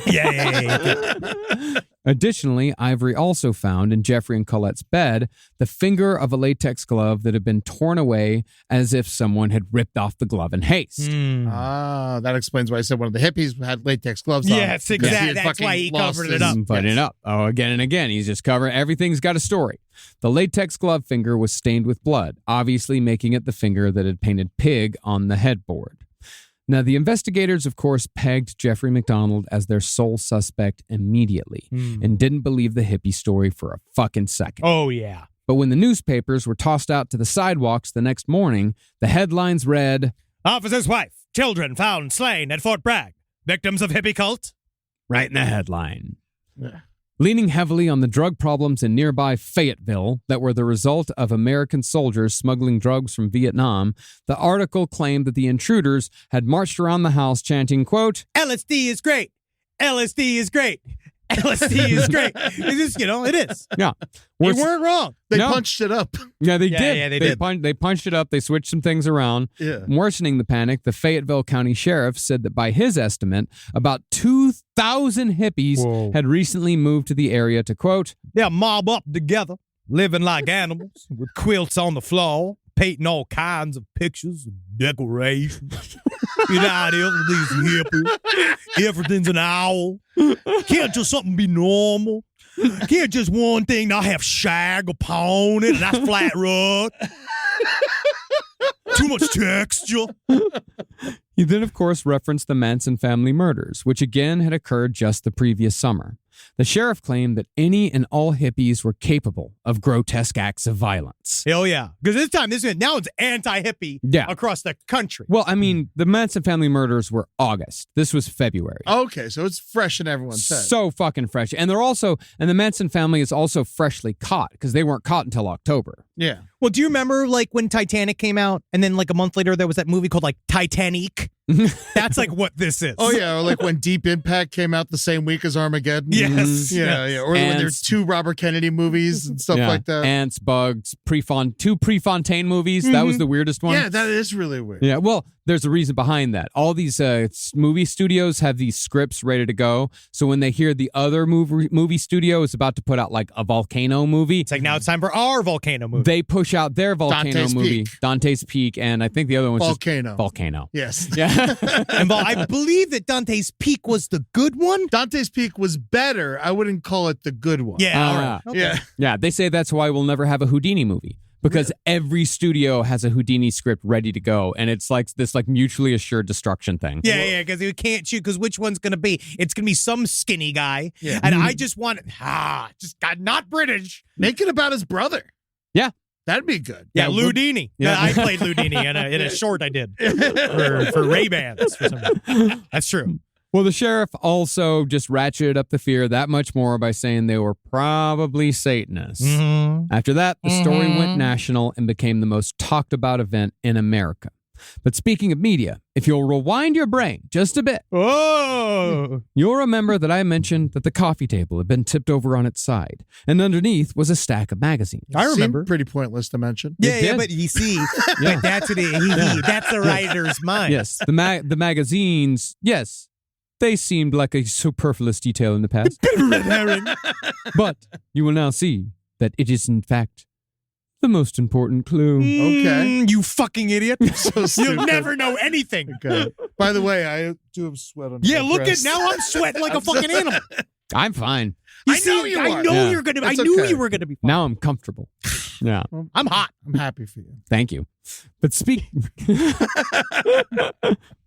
Yeah. Additionally, Ivory also found in Jeffrey and Colette's bed the finger of a latex glove that had been torn away as if someone had ripped off the glove in haste. That explains why I said one of the hippies had latex gloves on. Yes, exactly. That's why he covered it up. Putting it up. Oh, again and again. He's just covering. Everything's got a story. The latex glove finger was stained with blood, obviously making it the finger that had painted pig on the headboard. Now, the investigators, of course, pegged Jeffrey MacDonald as their sole suspect immediately and didn't believe the hippie story for a fucking second. Oh, yeah. But when the newspapers were tossed out to the sidewalks the next morning, the headlines read, "Officer's wife, children found slain at Fort Bragg. Victims of hippie cult." Right in the headline. Yeah. Leaning heavily on the drug problems in nearby Fayetteville that were the result of American soldiers smuggling drugs from Vietnam, the article claimed that the intruders had marched around the house chanting, quote, "LSD is great. LSD is great. LSD is great." It's just, it is. Yeah. You weren't wrong. They punched it up. Yeah, they did. Yeah, they did. They punched it up. They switched some things around. Yeah. Worsening the panic, the Fayetteville County Sheriff said that by his estimate, about 2,000 hippies had recently moved to the area to, quote, "They'll mob up together, living like animals, with quilts on the floor, painting all kinds of pictures and decorations. You know how it is with these hippies. Everything's an owl. Can't just something be normal. Can't just one thing not have shag upon it, and that's flat rug. Too much texture." He then, of course, referenced the Manson family murders, which again had occurred just the previous summer. The sheriff claimed that any and all hippies were capable of grotesque acts of violence. Hell yeah. Because now it's anti-hippie across the country. Well, I mean, the Manson family murders were August. This was February. Okay, so it's fresh in everyone's head. So fucking fresh. And the Manson family is also freshly caught because they weren't caught until October. Yeah. Well, do you remember when Titanic came out and then a month later there was that movie called Titanic? That's what this is. Oh, yeah. Or when Deep Impact came out the same week as Armageddon. Yes. Yeah, yeah. Or when there's two Robert Kennedy movies and stuff like that. Ants, Bugs, two Prefontaine movies. That was the weirdest one. Yeah, that is really weird. Yeah, well, there's a reason behind that. All these movie studios have these scripts ready to go. So when they hear the other movie studio is about to put out a volcano movie. It's now it's time for our volcano movie. They push out their volcano Dante's movie. Peak. Dante's Peak. And I think the other one's Volcano. Volcano. Yes. Yeah. And I believe that Dante's Peak was the good one. Dante's Peak was better. I wouldn't call it the good one. Yeah. All right. Okay. Yeah. Yeah. They say that's why we'll never have a Houdini movie. Because every studio has a Houdini script ready to go, and it's this mutually assured destruction thing. Yeah, because you can't shoot. Because which one's gonna be? It's gonna be some skinny guy, and I just want not British. Make it about his brother. Yeah, that'd be good. Yeah, Ludini. Yeah, I played Ludini in a short I did for Ray-Bans. For some reason. That's true. Well, the sheriff also just ratcheted up the fear that much more by saying they were probably Satanists. Mm-hmm. After that, the story went national and became the most talked about event in America. But speaking of media, if you'll rewind your brain just a bit, you'll remember that I mentioned that the coffee table had been tipped over on its side, and underneath was a stack of magazines. I remember. Seemed pretty pointless to mention. Yeah, but you see, but that's what that's the writer's mind. Yes, the magazines, yes, they seemed like a superfluous detail in the past. But you will now see that it is, in fact, the most important clue. Okay. You fucking idiot. So stupid. You'll never know anything. Okay. By the way, I do have sweat on Yeah, my look breast. at now I'm sweating like a fucking animal. I'm fine. I know Yeah. you're gonna. It's I knew okay. you were gonna be. Fine. Now I'm comfortable. Yeah. I'm hot. I'm happy for you. Thank you. But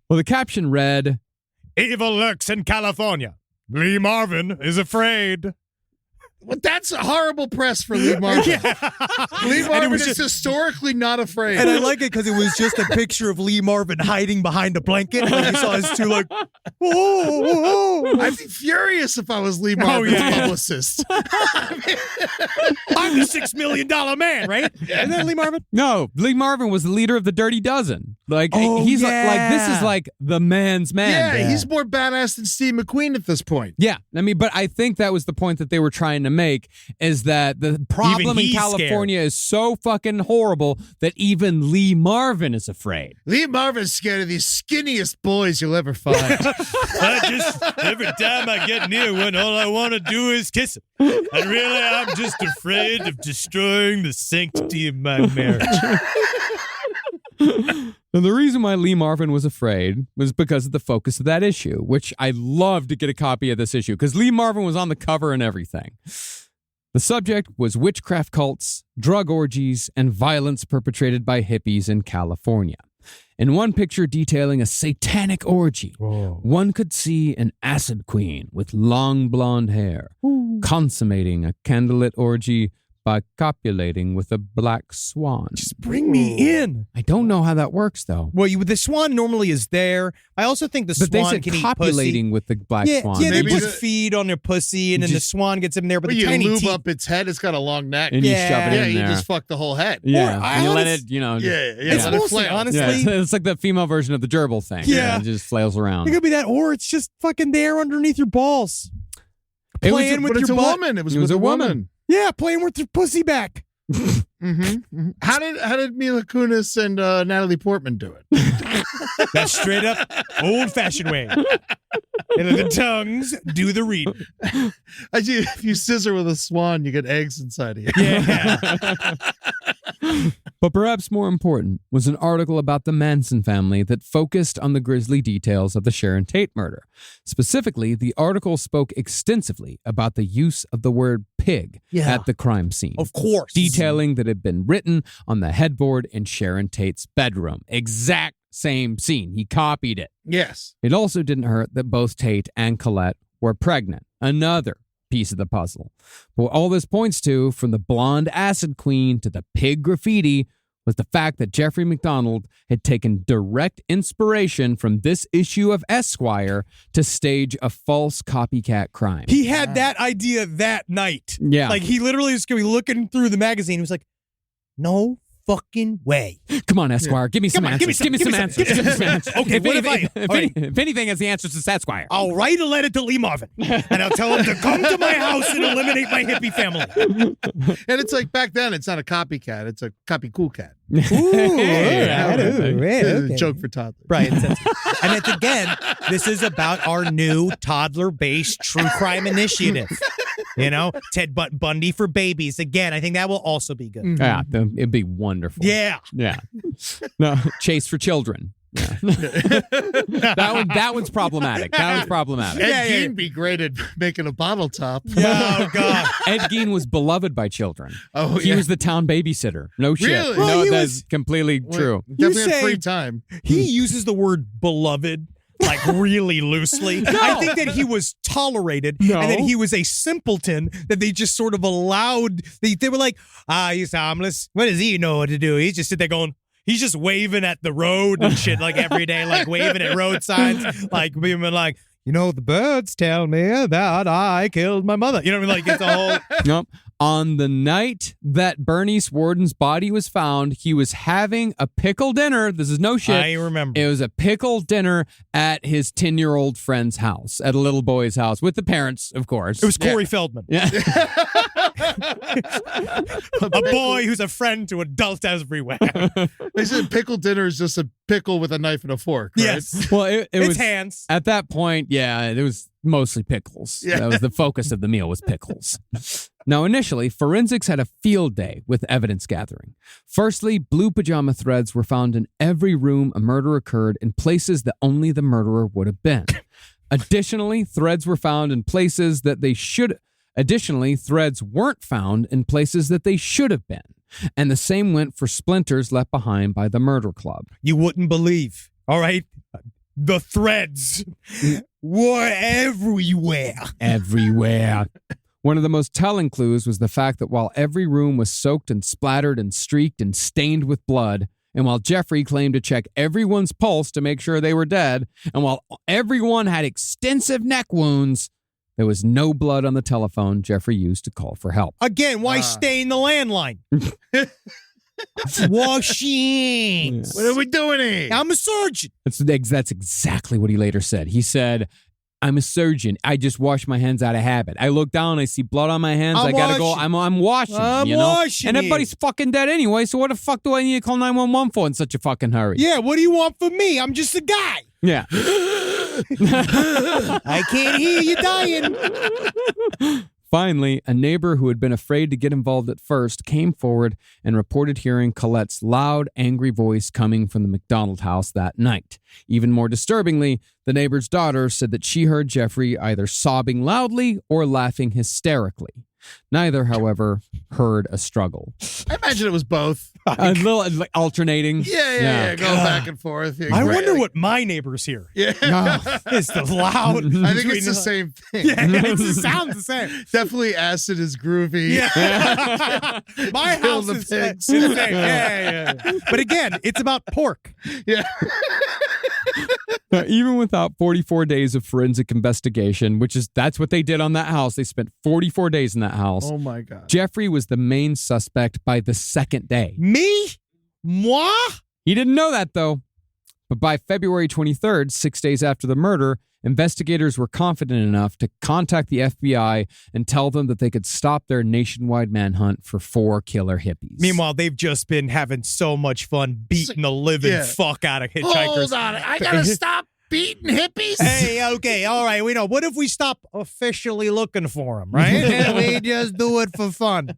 well, the caption read, Evil lurks in California. Lee Marvin is afraid. Well, that's a horrible press for Lee Marvin. Lee And it Marvin was is just- historically not afraid. And I like it because it was just a picture of Lee Marvin hiding behind a blanket. Like you saw his two like, oh. I'd be furious if I was Lee Marvin's yeah. publicist. I'm the $6 million man, right? Isn't that Lee Marvin? no, Lee Marvin was the leader of the Dirty Dozen. Like, Oh, he's like, this yeah. is like the man's man. Yeah, he's more badass than Steve McQueen at this point. Yeah, I mean, but I think that was the point that they were trying to make, is that the problem in he's California is so fucking horrible that even Lee Marvin is afraid. Lee Marvin's scared of these skinniest boys you'll ever find. Every time I get near one, all I want to do is kiss him. And really, I'm just afraid of destroying the sanctity of my marriage. And the reason why Lee Marvin was afraid was because of the focus of that issue, which I love to get a copy of this issue because Lee Marvin was on the cover and everything. The subject was witchcraft cults, drug orgies, and violence perpetrated by hippies in California. In one picture detailing a satanic orgy, one could see an acid queen with long blonde hair consummating a candlelit orgy by copulating with a black swan. Just bring me in. I don't know how that works, though. Well, the swan normally is there. I also think the But they swan said can eat copulating pussy. with the black swan. Yeah, they Maybe put the- feed on their pussy, and then the swan gets in there. But But the you tiny lube teeth. up its head. It's got a long neck. And you Yeah. shove it Yeah, in you there. just fuck the whole head. Yeah, I and you let honest- it, Yeah, It's let it mostly, flail. honestly, it's like the female version of the gerbil thing. Yeah. It just flails around. it could be that, or it's just fucking there underneath your balls. It was Playing with But it's your a butt. woman. It was It with was a a woman. woman. Yeah, playing with your pussy back. Mm-hmm. How did Mila Kunis and Natalie Portman do it? That's straight up old fashioned way. And the tongues do the reading. If you scissor with a swan, you get eggs inside of you. Yeah. But perhaps more important was an article about the Manson family that focused on the grisly details of the Sharon Tate murder. Specifically, the article spoke extensively about the use of the word pig at the crime scene. Of course. Detailing that it had been written on the headboard in Sharon Tate's bedroom. Exact same scene. He copied it. Yes. It also didn't hurt that both Tate and Colette were pregnant. Another piece of the puzzle. But what all this points to, from the blonde acid queen to the pig graffiti, was the fact that Jeffrey MacDonald had taken direct inspiration from this issue of Esquire to stage a false copycat crime. He had that idea that night. Yeah. Like, he literally was going to be looking through the magazine. He was like, no fucking way. Come on, Esquire, give me some Come on, answers. Give me some answers. Give me some answers. Okay, what if I... all right, If anything has the answers to Esquire. I'll write a letter to Lee Marvin, and I'll tell him to come to my house and eliminate my hippie family. And it's like back then, it's not a copycat. It's a copy cool cat. Ooh, Yeah, okay. Joke for toddlers. Brian says. And it's, again, this is about our new toddler-based true crime initiative. You know, Ted Bundy for babies. Again, I think that will also be good. Yeah, it'd be wonderful. Yeah. Yeah. No, Chase for children. Yeah. that one's problematic. That one's problematic. Ed Gein be great at making a bottle top. Oh, God. Ed Gein was beloved by children. Oh, He yeah. was the town babysitter. No shit. Really? Well, No, he that's was- completely true. Definitely had saying- free time. He uses the word beloved like really loosely. I think that he was tolerated and that he was a simpleton that they just sort of allowed. They were like, he's harmless. What does he know what to do? He's just sit there going, he's just waving at the road and shit like every day, like waving at road signs, like being like, you know, the birds tell me that I killed my mother. You know what I mean? Like, it's a whole... Nope. On the night that Bernice Warden's body was found, he was having a pickle dinner. This is no shit. I remember. It was a pickle dinner at his 10-year-old friend's house, at a little boy's house, with the parents, of course. It was Corey Feldman. Yeah. A boy who's a friend to adults everywhere. They said pickle dinner is just a pickle with a knife and a fork, right? Yes. Well, it It's was hands. at that point, yeah, it was mostly pickles. Yeah. That was the focus of the meal, was pickles. Now, initially, forensics had a field day with evidence gathering. Firstly, blue pajama threads were found in every room a murder occurred in places that only the murderer would have been. Additionally, threads were found in places that they should. Additionally, threads weren't found in places that they should have been. And the same went for splinters left behind by the murder club. You wouldn't believe. All right? The threads were everywhere. Everywhere. One of the most telling clues was the fact that while every room was soaked and splattered and streaked and stained with blood, and while Jeffrey claimed to check everyone's pulse to make sure they were dead, and while everyone had extensive neck wounds, there was no blood on the telephone Jeffrey used to call for help. Again, why stain the landline? Washing. Yes. What are we doing here? I'm a surgeon. That's exactly what he later said. He said, I'm a surgeon. I just wash my hands out of habit. I look down, I see blood on my hands. I'm I gotta go. washing. I'm washing. I'm you know? washing And it. everybody's fucking dead anyway. So what the fuck do I need to call 911 for in such a fucking hurry? Yeah, what do you want from me? I'm just a guy. Yeah. I can't hear you dying. Finally, a neighbor who had been afraid to get involved at first came forward and reported hearing Colette's loud, angry voice coming from the MacDonald house that night. Even more disturbingly, the neighbor's daughter said that she heard Jeffrey either sobbing loudly or laughing hysterically. Neither, however, heard a struggle. I imagine it was both. A little like alternating. Yeah. Going back and forth. Yeah, I great. wonder what my neighbors hear. Yeah. It's the loud. I think it's the same thing. Yeah, it sounds the same. Definitely acid is groovy. Yeah. My Kill house the is pigs. the same. Yeah. But again, it's about pork. Yeah. Now, even without 44 days of forensic investigation, that's what they did on that house. They spent 44 days in that house. Oh my God. Jeffrey was the main suspect by the second day. Me? Moi? He didn't know that, though. But by February 23rd, 6 days after the murder, investigators were confident enough to contact the FBI and tell them that they could stop their nationwide manhunt for 4 killer hippies. Meanwhile, they've just been having so much fun beating the living fuck out of hitchhikers. Hold on. I gotta stop beating hippies. Hey, okay, all right, we know. What if we stop officially looking for them, right? And we just do it for fun.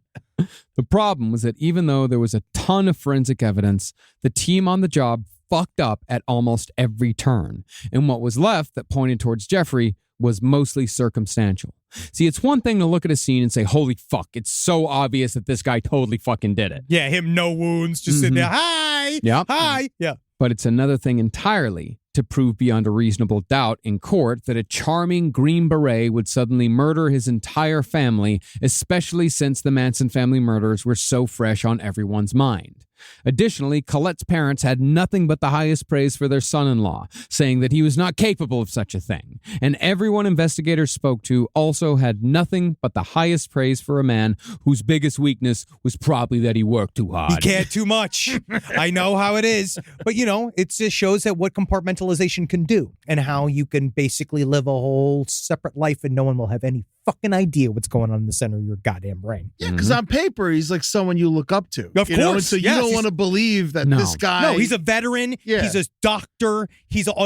The problem was that even though there was a ton of forensic evidence, the team on the job fucked up at almost every turn. And what was left that pointed towards Jeffrey was mostly circumstantial. See, it's one thing to look at a scene and say, holy fuck, it's so obvious that this guy totally fucking did it. Yeah, him, no wounds, just sitting there. Hi. Yep. Hi. Yeah. But it's another thing entirely to prove beyond a reasonable doubt in court that a charming Green Beret would suddenly murder his entire family, especially since the Manson family murders were so fresh on everyone's mind. Additionally, Colette's parents had nothing but the highest praise for their son-in-law, saying that he was not capable of such a thing. And everyone investigators spoke to also had nothing but the highest praise for a man whose biggest weakness was probably that he worked too hard. He cared too much. I know how it is. But, it just shows that what compartmentalization can do and how you can basically live a whole separate life and no one will have any fucking idea what's going on in the center of your goddamn brain. Yeah, because on paper, he's like someone you look up to. Of you know? And course, so you yes, don't want to believe that No. this guy. No, he's a veteran. Yeah. He's a doctor.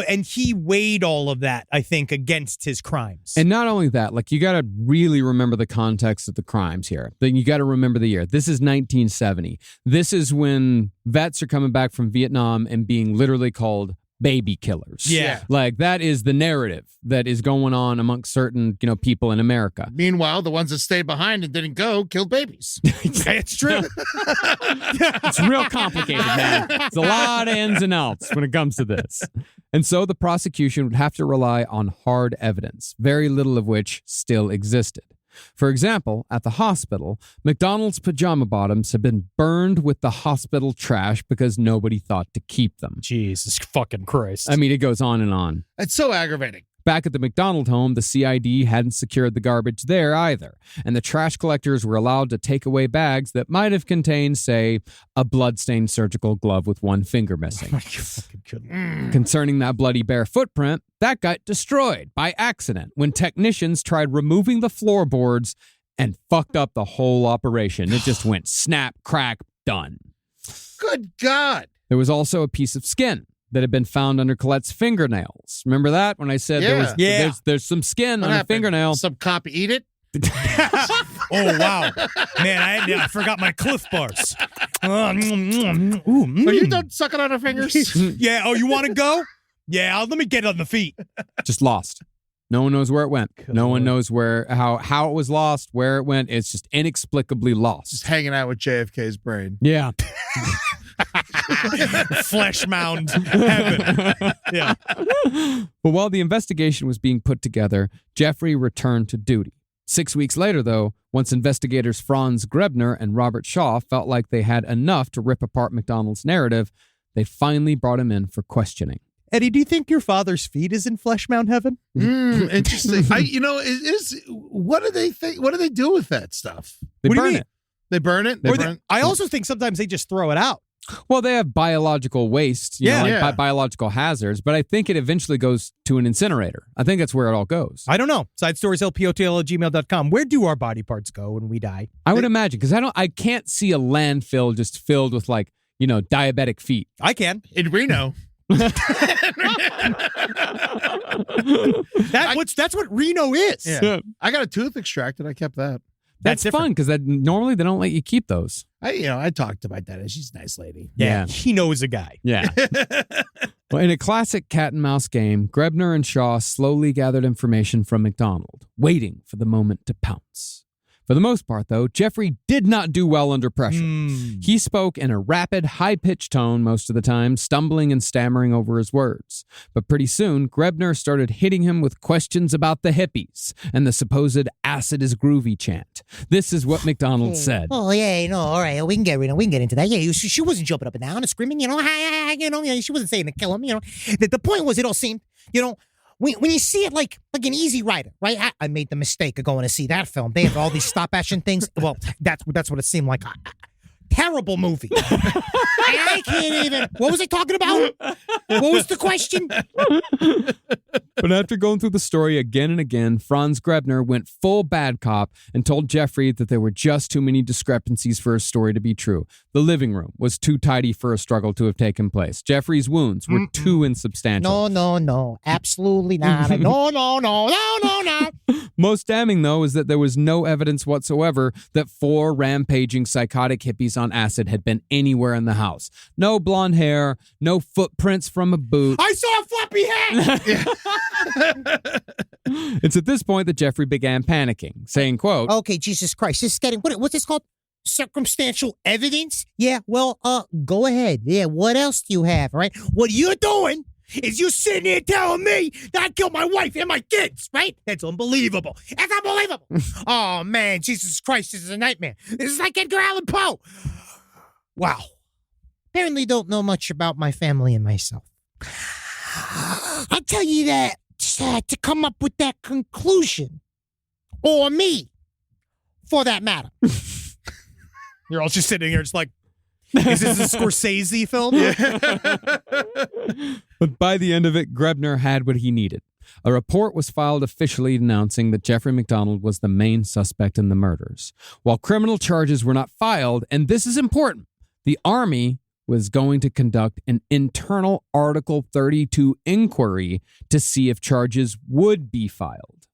And he weighed all of that, I think, against his crimes. And not only that, like you got to really remember the context of the crimes here. Then you got to remember the year. This is 1970. This is when vets are coming back from Vietnam and being literally called baby killers. Yeah. Like that is the narrative that is going on amongst certain, people in America. Meanwhile, the ones that stayed behind and didn't go killed babies. It's true. It's real complicated, man. It's a lot of ins and outs when it comes to this. And so the prosecution would have to rely on hard evidence, very little of which still existed. For example, at the hospital, MacDonald's pajama bottoms had been burned with the hospital trash because nobody thought to keep them. Jesus fucking Christ. I mean, it goes on and on. It's so aggravating. Back at the MacDonald home, the CID hadn't secured the garbage there either, and the trash collectors were allowed to take away bags that might have contained, say, a blood-stained surgical glove with one finger missing. Concerning that bloody bare footprint, that got destroyed by accident when technicians tried removing the floorboards and fucked up the whole operation. It just went snap, crack, done. Good God. There was also a piece of skin that had been found under Colette's fingernails. Remember that when I said there's some skin on the fingernail? Some cop eat it? Oh, wow. Man, I forgot my Cliff Bars. Are you done sucking on her fingers? Yeah. Oh, you want to go? Yeah, let me get on the feet. Just lost. No one knows where it went. No one knows how it was lost, where it went. It's just inexplicably lost. Just hanging out with JFK's brain. Yeah. Flesh mound heaven. Yeah. But while the investigation was being put together, Jeffrey returned to duty. 6 weeks later, though, once investigators Franz Grebner and Robert Shaw felt like they had enough to rip apart MacDonald's narrative, they finally brought him in for questioning. Eddie, do you think your father's feet is in Flesh Mound heaven? Interesting. What do they think? What do they do with that stuff? They What do you burn mean? it. They burn it? I also think sometimes they just throw it out. Well, they have biological waste, biological hazards, but I think it eventually goes to an incinerator. I think that's where it all goes. I don't know. SideStoriesLPOTL@gmail.com. Where do our body parts go when we die? I would imagine, because I can't see a landfill just filled with diabetic feet. I can. In Reno. That's what Reno is. Yeah. I got a tooth extracted. I kept that. That's fun because normally they don't let you keep those. I talked to my dad. She's a nice lady. Yeah. He knows a guy. Yeah. Well, in a classic cat and mouse game, Grebner and Shaw slowly gathered information from MacDonald, waiting for the moment to pounce. For the most part, though, Jeffrey did not do well under pressure. He spoke in a rapid, high-pitched tone most of the time, stumbling and stammering over his words. But pretty soon, Grebner started hitting him with questions about the hippies and the supposed acid is groovy chant. This is what MacDonald said. Oh, yeah, all right, we can get into that. Yeah, she wasn't jumping up and down and screaming, she wasn't saying to kill him, The point was, it all seemed, when you see it like an Easy Rider, right? I made the mistake of going to see that film. They have all these stop action things. Well, that's what it seemed like. Terrible movie. I can't even. What was I talking about? What was the question? But after going through the story again and again, Franz Grebner went full bad cop and told Jeffrey that there were just too many discrepancies for his story to be true. The living room was too tidy for a struggle to have taken place. Jeffrey's wounds were too insubstantial. No. Absolutely not. No. Most damning, though, is that there was no evidence whatsoever that 4 rampaging psychotic hippies on acid had been anywhere in the house. No blonde hair, no footprints from a boot. I saw a floppy hat! It's at this point that Jeffrey began panicking, saying, quote, Okay, Jesus Christ. This is getting, what's this called? Circumstantial evidence? Yeah, well, go ahead. Yeah, what else do you have, all right? What you're doing is you sitting here telling me that I killed my wife and my kids, right? That's unbelievable. That's unbelievable. Oh, man, Jesus Christ, this is a nightmare. This is like Edgar Allan Poe. Wow. Apparently don't know much about my family and myself. I'll tell you that to come up with that conclusion, or me, for that matter. You're all just sitting here just like, is this a Scorsese film? But by the end of it, Grebner had what he needed. A report was filed officially announcing that Jeffrey MacDonald was the main suspect in the murders. While criminal charges were not filed, and this is important, the Army was going to conduct an internal Article 32 inquiry to see if charges would be filed.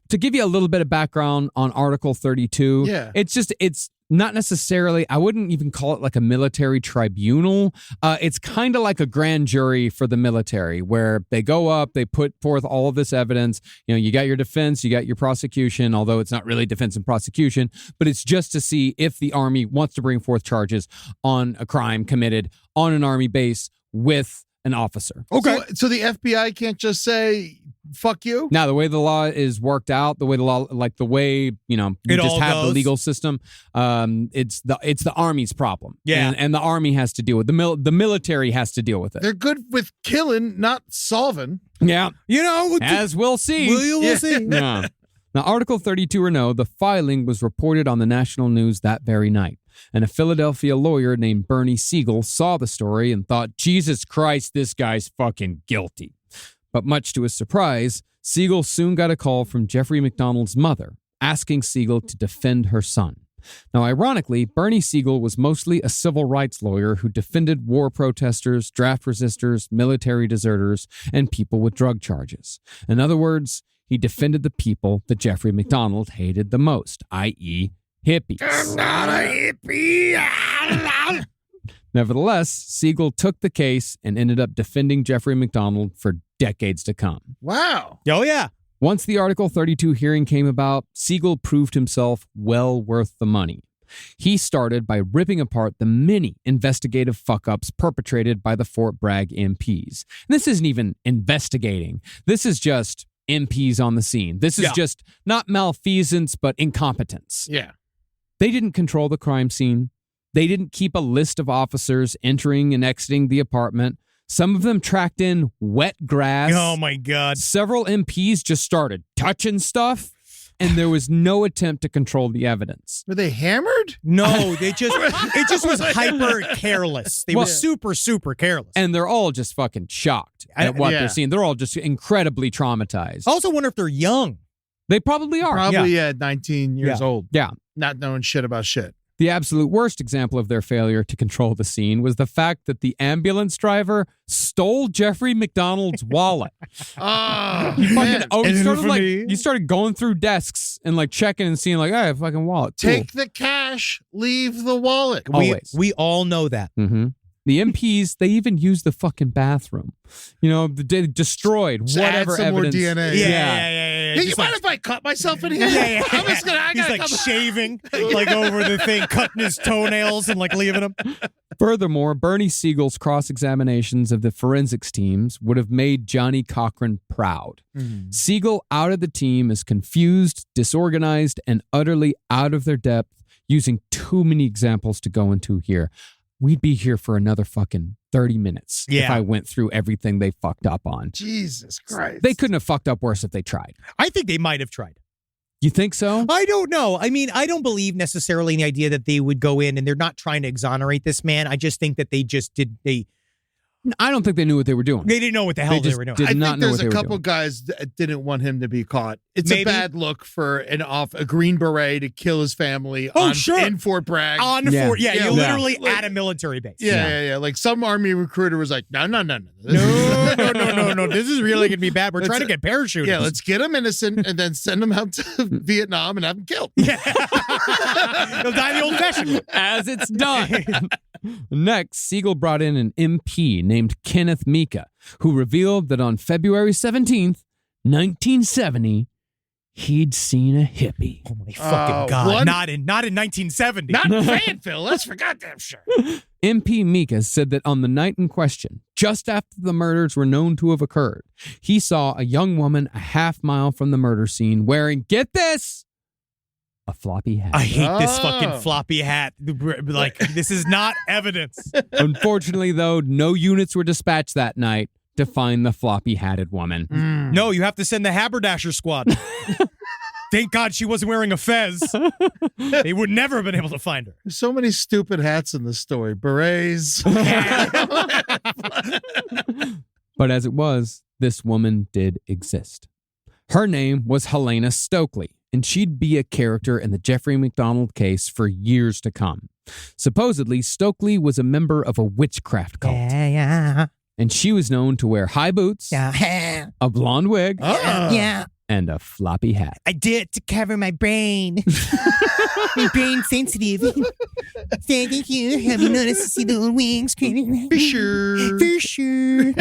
To give you a little bit of background on Article 32, it's not necessarily, I wouldn't even call it like a military tribunal. It's kind of like a grand jury for the military where they go up, they put forth all of this evidence. You got your defense, you got your prosecution, although it's not really defense and prosecution, but it's just to see if the Army wants to bring forth charges on a crime committed on an Army base with an officer. Okay. So the FBI can't just say, fuck you. Now, the way the law is worked out, the way you It just all have the goes. legal system. It's the Army's problem. Yeah. and the Army has to deal with the military has to deal with it. They're good with killing, not solving. Yeah, with as we'll see. we'll see. Yeah. Now, Article 32 or no, the filing was reported on the national news that very night. And a Philadelphia lawyer named Bernie Siegel saw the story and thought, Jesus Christ, this guy's fucking guilty. But much to his surprise, Siegel soon got a call from Jeffrey MacDonald's mother, asking Siegel to defend her son. Now, ironically, Bernie Siegel was mostly a civil rights lawyer who defended war protesters, draft resistors, military deserters, and people with drug charges. In other words, he defended the people that Jeffrey MacDonald hated the most, i.e., hippies. I'm not a hippie. Nevertheless, Siegel took the case and ended up defending Jeffrey MacDonald for decades to come. Wow. Oh, yeah. Once the Article 32 hearing came about, Siegel proved himself well worth the money. He started by ripping apart the many investigative fuck-ups perpetrated by the Fort Bragg MPs. This isn't even investigating. This is just MPs on the scene. This is just not malfeasance, but incompetence. Yeah. They didn't control the crime scene. They didn't keep a list of officers entering and exiting the apartment. Some of them tracked in wet grass. Oh, my God. Several MPs just started touching stuff, and there was no attempt to control the evidence. Were they hammered? No, it just was hyper careless. They were super, super careless. And they're all just fucking shocked at what yeah. they're seeing. They're all just incredibly traumatized. I also wonder if they're young. They probably are. Probably, 19 years old. Yeah. Not knowing shit about shit. The absolute worst example of their failure to control the scene was the fact that the ambulance driver stole Jeffrey MacDonald's wallet. Oh, He man. he started going through desks and like checking and seeing like, I have a fucking wallet. Cool. Take the cash, leave the wallet. Always. We all know that. Mm-hmm. The MPs, they even used the fucking bathroom. They destroyed Just add whatever some more evidence. DNA. Yeah. Hey, you Just mind like- if I cut myself in here? Yeah. I'm just gonna, I He's gotta like come- shaving, like over the thing, cutting his toenails and like leaving them. Furthermore, Bernie Siegel's cross-examinations of the forensics teams would have made Johnny Cochran proud. Siegel outed the team as confused, disorganized, and utterly out of their depth, using too many examples to go into here. We'd be here for another fucking 30 minutes if I went through everything they fucked up on. Jesus Christ. They couldn't have fucked up worse if they tried. I think they might have tried. You think so? I don't know. I mean, I don't believe necessarily in the idea that they would go in and they're not trying to exonerate this man. I just think that they just did. I don't think they knew what they were doing. They didn't know what the hell they just were doing. did I not think know there's what they a were couple doing. guys that didn't want him to be caught. It's Maybe. a bad look for a Green Beret to kill his family in Fort Bragg. You're Yeah. literally Like- at a military base. Yeah. Like some army recruiter was like, no. No. This is really going to be bad. We're trying to get parachutes. Yeah, let's get him innocent and then send him out to Vietnam and have him killed. He'll die the old-fashioned way. As it's done. Next, Siegel brought in an MP named Kenneth Mika, who revealed that on February 17th, 1970, he'd seen a hippie. Oh my fucking God. what? Not in 1970. Not Fayetteville. That's for goddamn sure. MP Mika said that on the night in question, just after the murders were known to have occurred, he saw a young woman a half mile from the murder scene wearing, get this, a floppy hat. I hate this fucking floppy hat. Like, this is not evidence. Unfortunately, though, no units were dispatched that night to find the floppy-hatted woman. No, you have to send the haberdasher squad. Thank God she wasn't wearing a fez. They would never have been able to find her. There's so many stupid hats in this story. Berets. But as it was, this woman did exist. Her name was Helena Stokely, and she'd be a character in the Jeffrey MacDonald case for years to come. Supposedly, Stokely was a member of a witchcraft cult, Yeah. and she was known to wear high boots, Yeah. a blonde wig, Yeah. and a floppy hat. I did it to cover my brain. My brain sensitive. Thank you. Have you noticed to see the little wings creeping? For sure. For sure.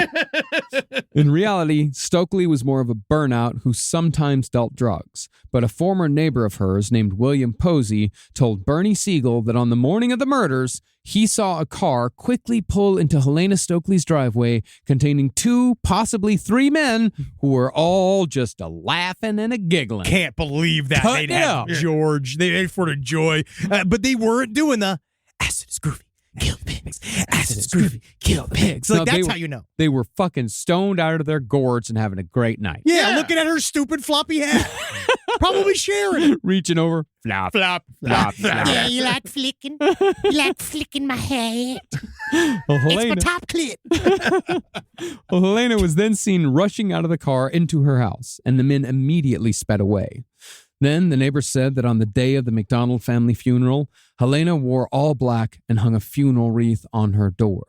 In reality, Stokely was more of a burnout who sometimes dealt drugs, but a former neighbor of hers named William Posey told Bernie Siegel that on the morning of the murders, he saw a car quickly pull into Helena Stokely's driveway containing 2, possibly 3 men who were all just a laughing and a giggling. Can't believe that. They'd have George. They'd for the joy. But they weren't doing the acid is groovy, kill pigs. Acid is groovy, kill pigs. Like, No, that's how you know. They were fucking stoned out of their gourds and having a great night. Yeah, looking at her stupid floppy hat. Probably sharing. Reaching over, flop, flop, flop, flop. Yeah, you like flicking? You like flicking my hat? Well, It's my Helena, top clip. Helena was then seen rushing out of the car into her house, and the men immediately sped away. Then the neighbors said that on the day of the MacDonald family funeral, Helena wore all black and hung a funeral wreath on her door.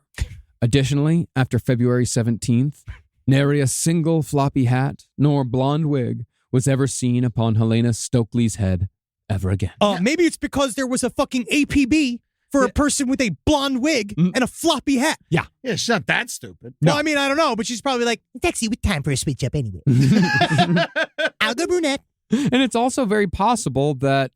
Additionally, after February 17th, nary a single floppy hat nor blonde wig was ever seen upon Helena Stokely's head ever again. Maybe it's because there was a fucking APB for a person with a blonde wig and a floppy hat. Yeah. Yeah, she's not that stupid. Well, I mean, I don't know, but she's probably like, It's actually with time for a switch up anyway. I'll go brunette. And it's also very possible that,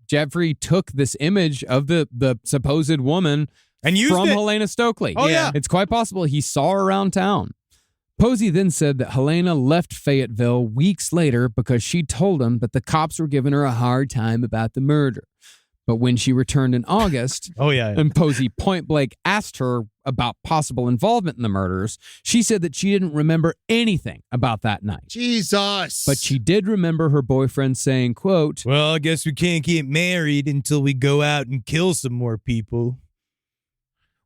Jeffrey took this image of the supposed woman and used from it. Helena Stokely. Oh, yeah. It's quite possible he saw her around town. Posey then said that Helena left Fayetteville weeks later because she told him that the cops were giving her a hard time about the murder. But when she returned in August, and Posey point blank asked her about possible involvement in the murders, she said that she didn't remember anything about that night. Jesus. But she did remember her boyfriend saying, quote, well, I guess we can't get married until we go out and kill some more people.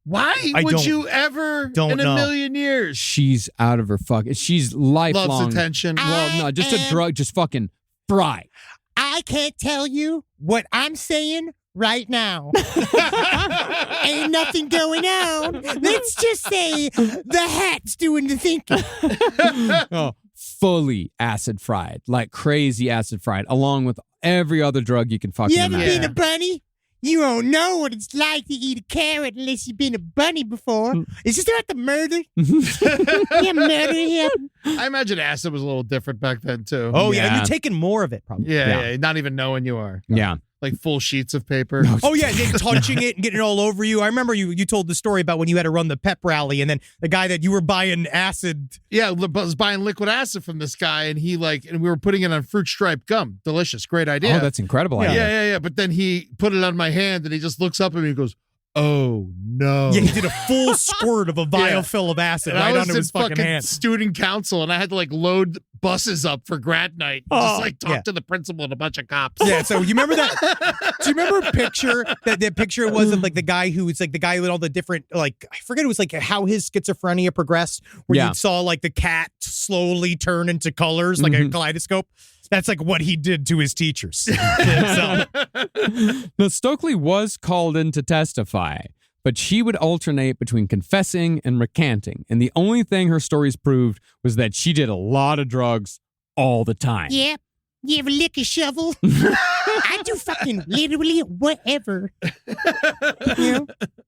Why would you ever in a million years? She's out of her she's lifelong. Loves attention. Well, no, just a drug, just fucking fried. I can't tell you what I'm saying right now. Ain't nothing going on. Let's just say the hat's doing the thinking. Fully acid fried, like crazy acid fried, along with every other drug you can fucking You ever imagine. been a bunny? You don't know what it's like to eat a carrot unless you've been a bunny before. Is this about the murder? Yeah, murder happened. I imagine acid was a little different back then, too. Oh, yeah. You're taking more of it, probably. Yeah, not even knowing you are. Yeah. Like full sheets of paper. Oh, yeah, then touching it and getting it all over you. I remember you told the story about when you had to run the pep rally and then the guy that you were buying acid. Yeah, I was buying liquid acid from this guy and and we were putting it on fruit stripe gum. Delicious. Great idea. Oh, that's incredible. Yeah. But then he put it on my hand and he just looks up at me and goes, oh, no. Yeah, he did a full squirt of a vial fill of acid and right I was onto his fucking hand. Student council and I had to load buses up for grad night. Talk to the principal and a bunch of cops. Yeah, so you remember that? Do you remember a picture that picture was of the guy who was the guy with all the different I forget, it was how his schizophrenia progressed, where you saw the cat slowly turn into colors like a kaleidoscope. That's what he did to his teachers. Now, Stokely was called in to testify, but she would alternate between confessing and recanting. And the only thing her stories proved was that she did a lot of drugs all the time. Yep. You ever lick a shovel? I do fucking literally whatever.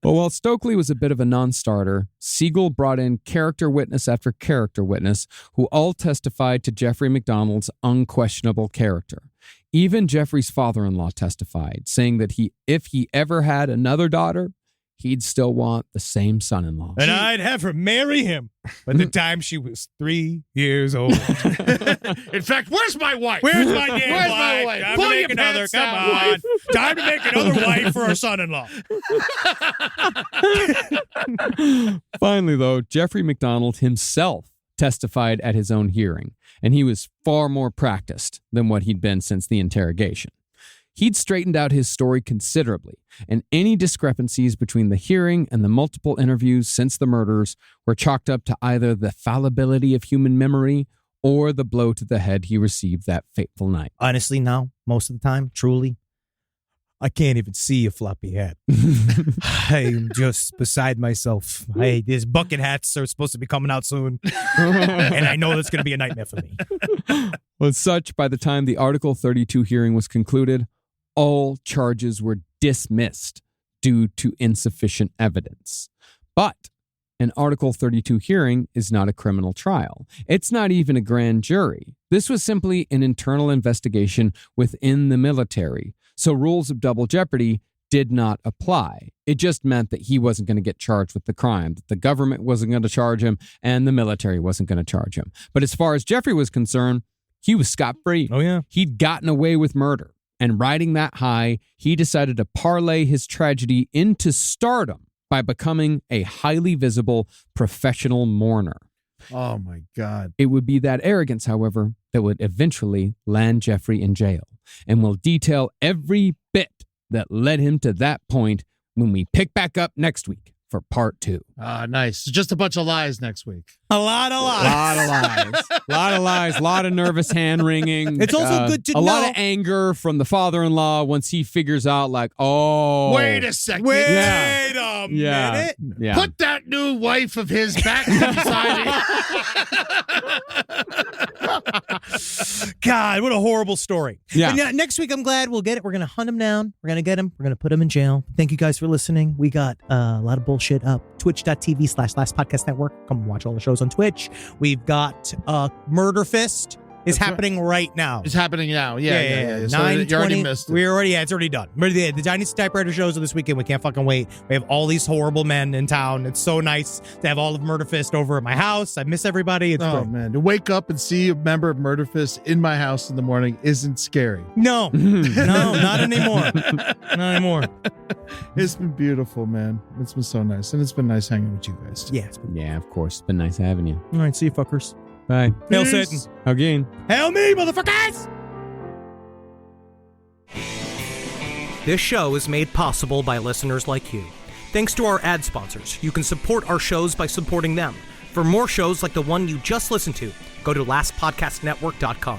But while Stokely was a bit of a non-starter, Siegel brought in character witness after character witness who all testified to Jeffrey MacDonald's unquestionable character. Even Jeffrey's father-in-law testified, saying that if he ever had another daughter, he'd still want the same son-in-law. And I'd have her marry him by the time she was 3 years old. In fact, where's my wife? Where's my damn Where's wife? my wife? Time Pull to your make another. pants Come down, on. wife. Time to make another wife for our son-in-law. Finally, though, Jeffrey MacDonald himself testified at his own hearing, and he was far more practiced than what he'd been since the interrogation. He'd straightened out his story considerably, and any discrepancies between the hearing and the multiple interviews since the murders were chalked up to either the fallibility of human memory or the blow to the head he received that fateful night. Honestly, now, most of the time, truly, I can't even see a floppy hat. I'm just beside myself. These bucket hats are supposed to be coming out soon, and I know that's going to be a nightmare for me. Well, as such, by the time the Article 32 hearing was concluded, all charges were dismissed due to insufficient evidence. But an Article 32 hearing is not a criminal trial. It's not even a grand jury. This was simply an internal investigation within the military, so rules of double jeopardy did not apply. It just meant that he wasn't going to get charged with the crime, that the government wasn't going to charge him, and the military wasn't going to charge him. But as far as Jeffrey was concerned, he was scot-free. Oh, yeah. He'd gotten away with murder. And riding that high, he decided to parlay his tragedy into stardom by becoming a highly visible professional mourner. Oh, my God. It would be that arrogance, however, that would eventually land Jeffrey in jail. And we'll detail every bit that led him to that point when we pick back up next week for part 2. Nice. Just a bunch of lies next week. A lot of lies. lot of lies, a lot of nervous hand wringing. It's also good to know. A lot of anger from the father-in-law once he figures out, like, oh. Wait a second. Wait Yeah. a minute. Yeah. Put that new wife of his back beside him. God, what a horrible story. Yeah. And next week, I'm glad we'll get it. We're going to hunt him down. We're going to get him. We're going to put him in jail. Thank you guys for listening. We got a lot of bullshit up. Twitch.tv/Last Podcast Network. Come watch all the shows on Twitch. We've got Murder Fist is happening right now. It's happening now. Yeah. So 9:20. you already missed it. It's already done. The Dynasty Typewriter shows are this weekend. We can't fucking wait. We have all these horrible men in town. It's so nice to have all of Murder Fist over at my house. I miss everybody. It's great. Man, to wake up and see a member of Murder Fist in my house in the morning isn't scary. No, not anymore. Not anymore. It's been beautiful, man. It's been so nice. And it's been nice hanging with you guys. Yeah. Yeah, of course. It's been nice having you. All right, see you fuckers. Bye. Hail Peace. Satan. Again. Hail me, motherfuckers! This show is made possible by listeners like you. Thanks to our ad sponsors, you can support our shows by supporting them. For more shows like the one you just listened to, go to lastpodcastnetwork.com.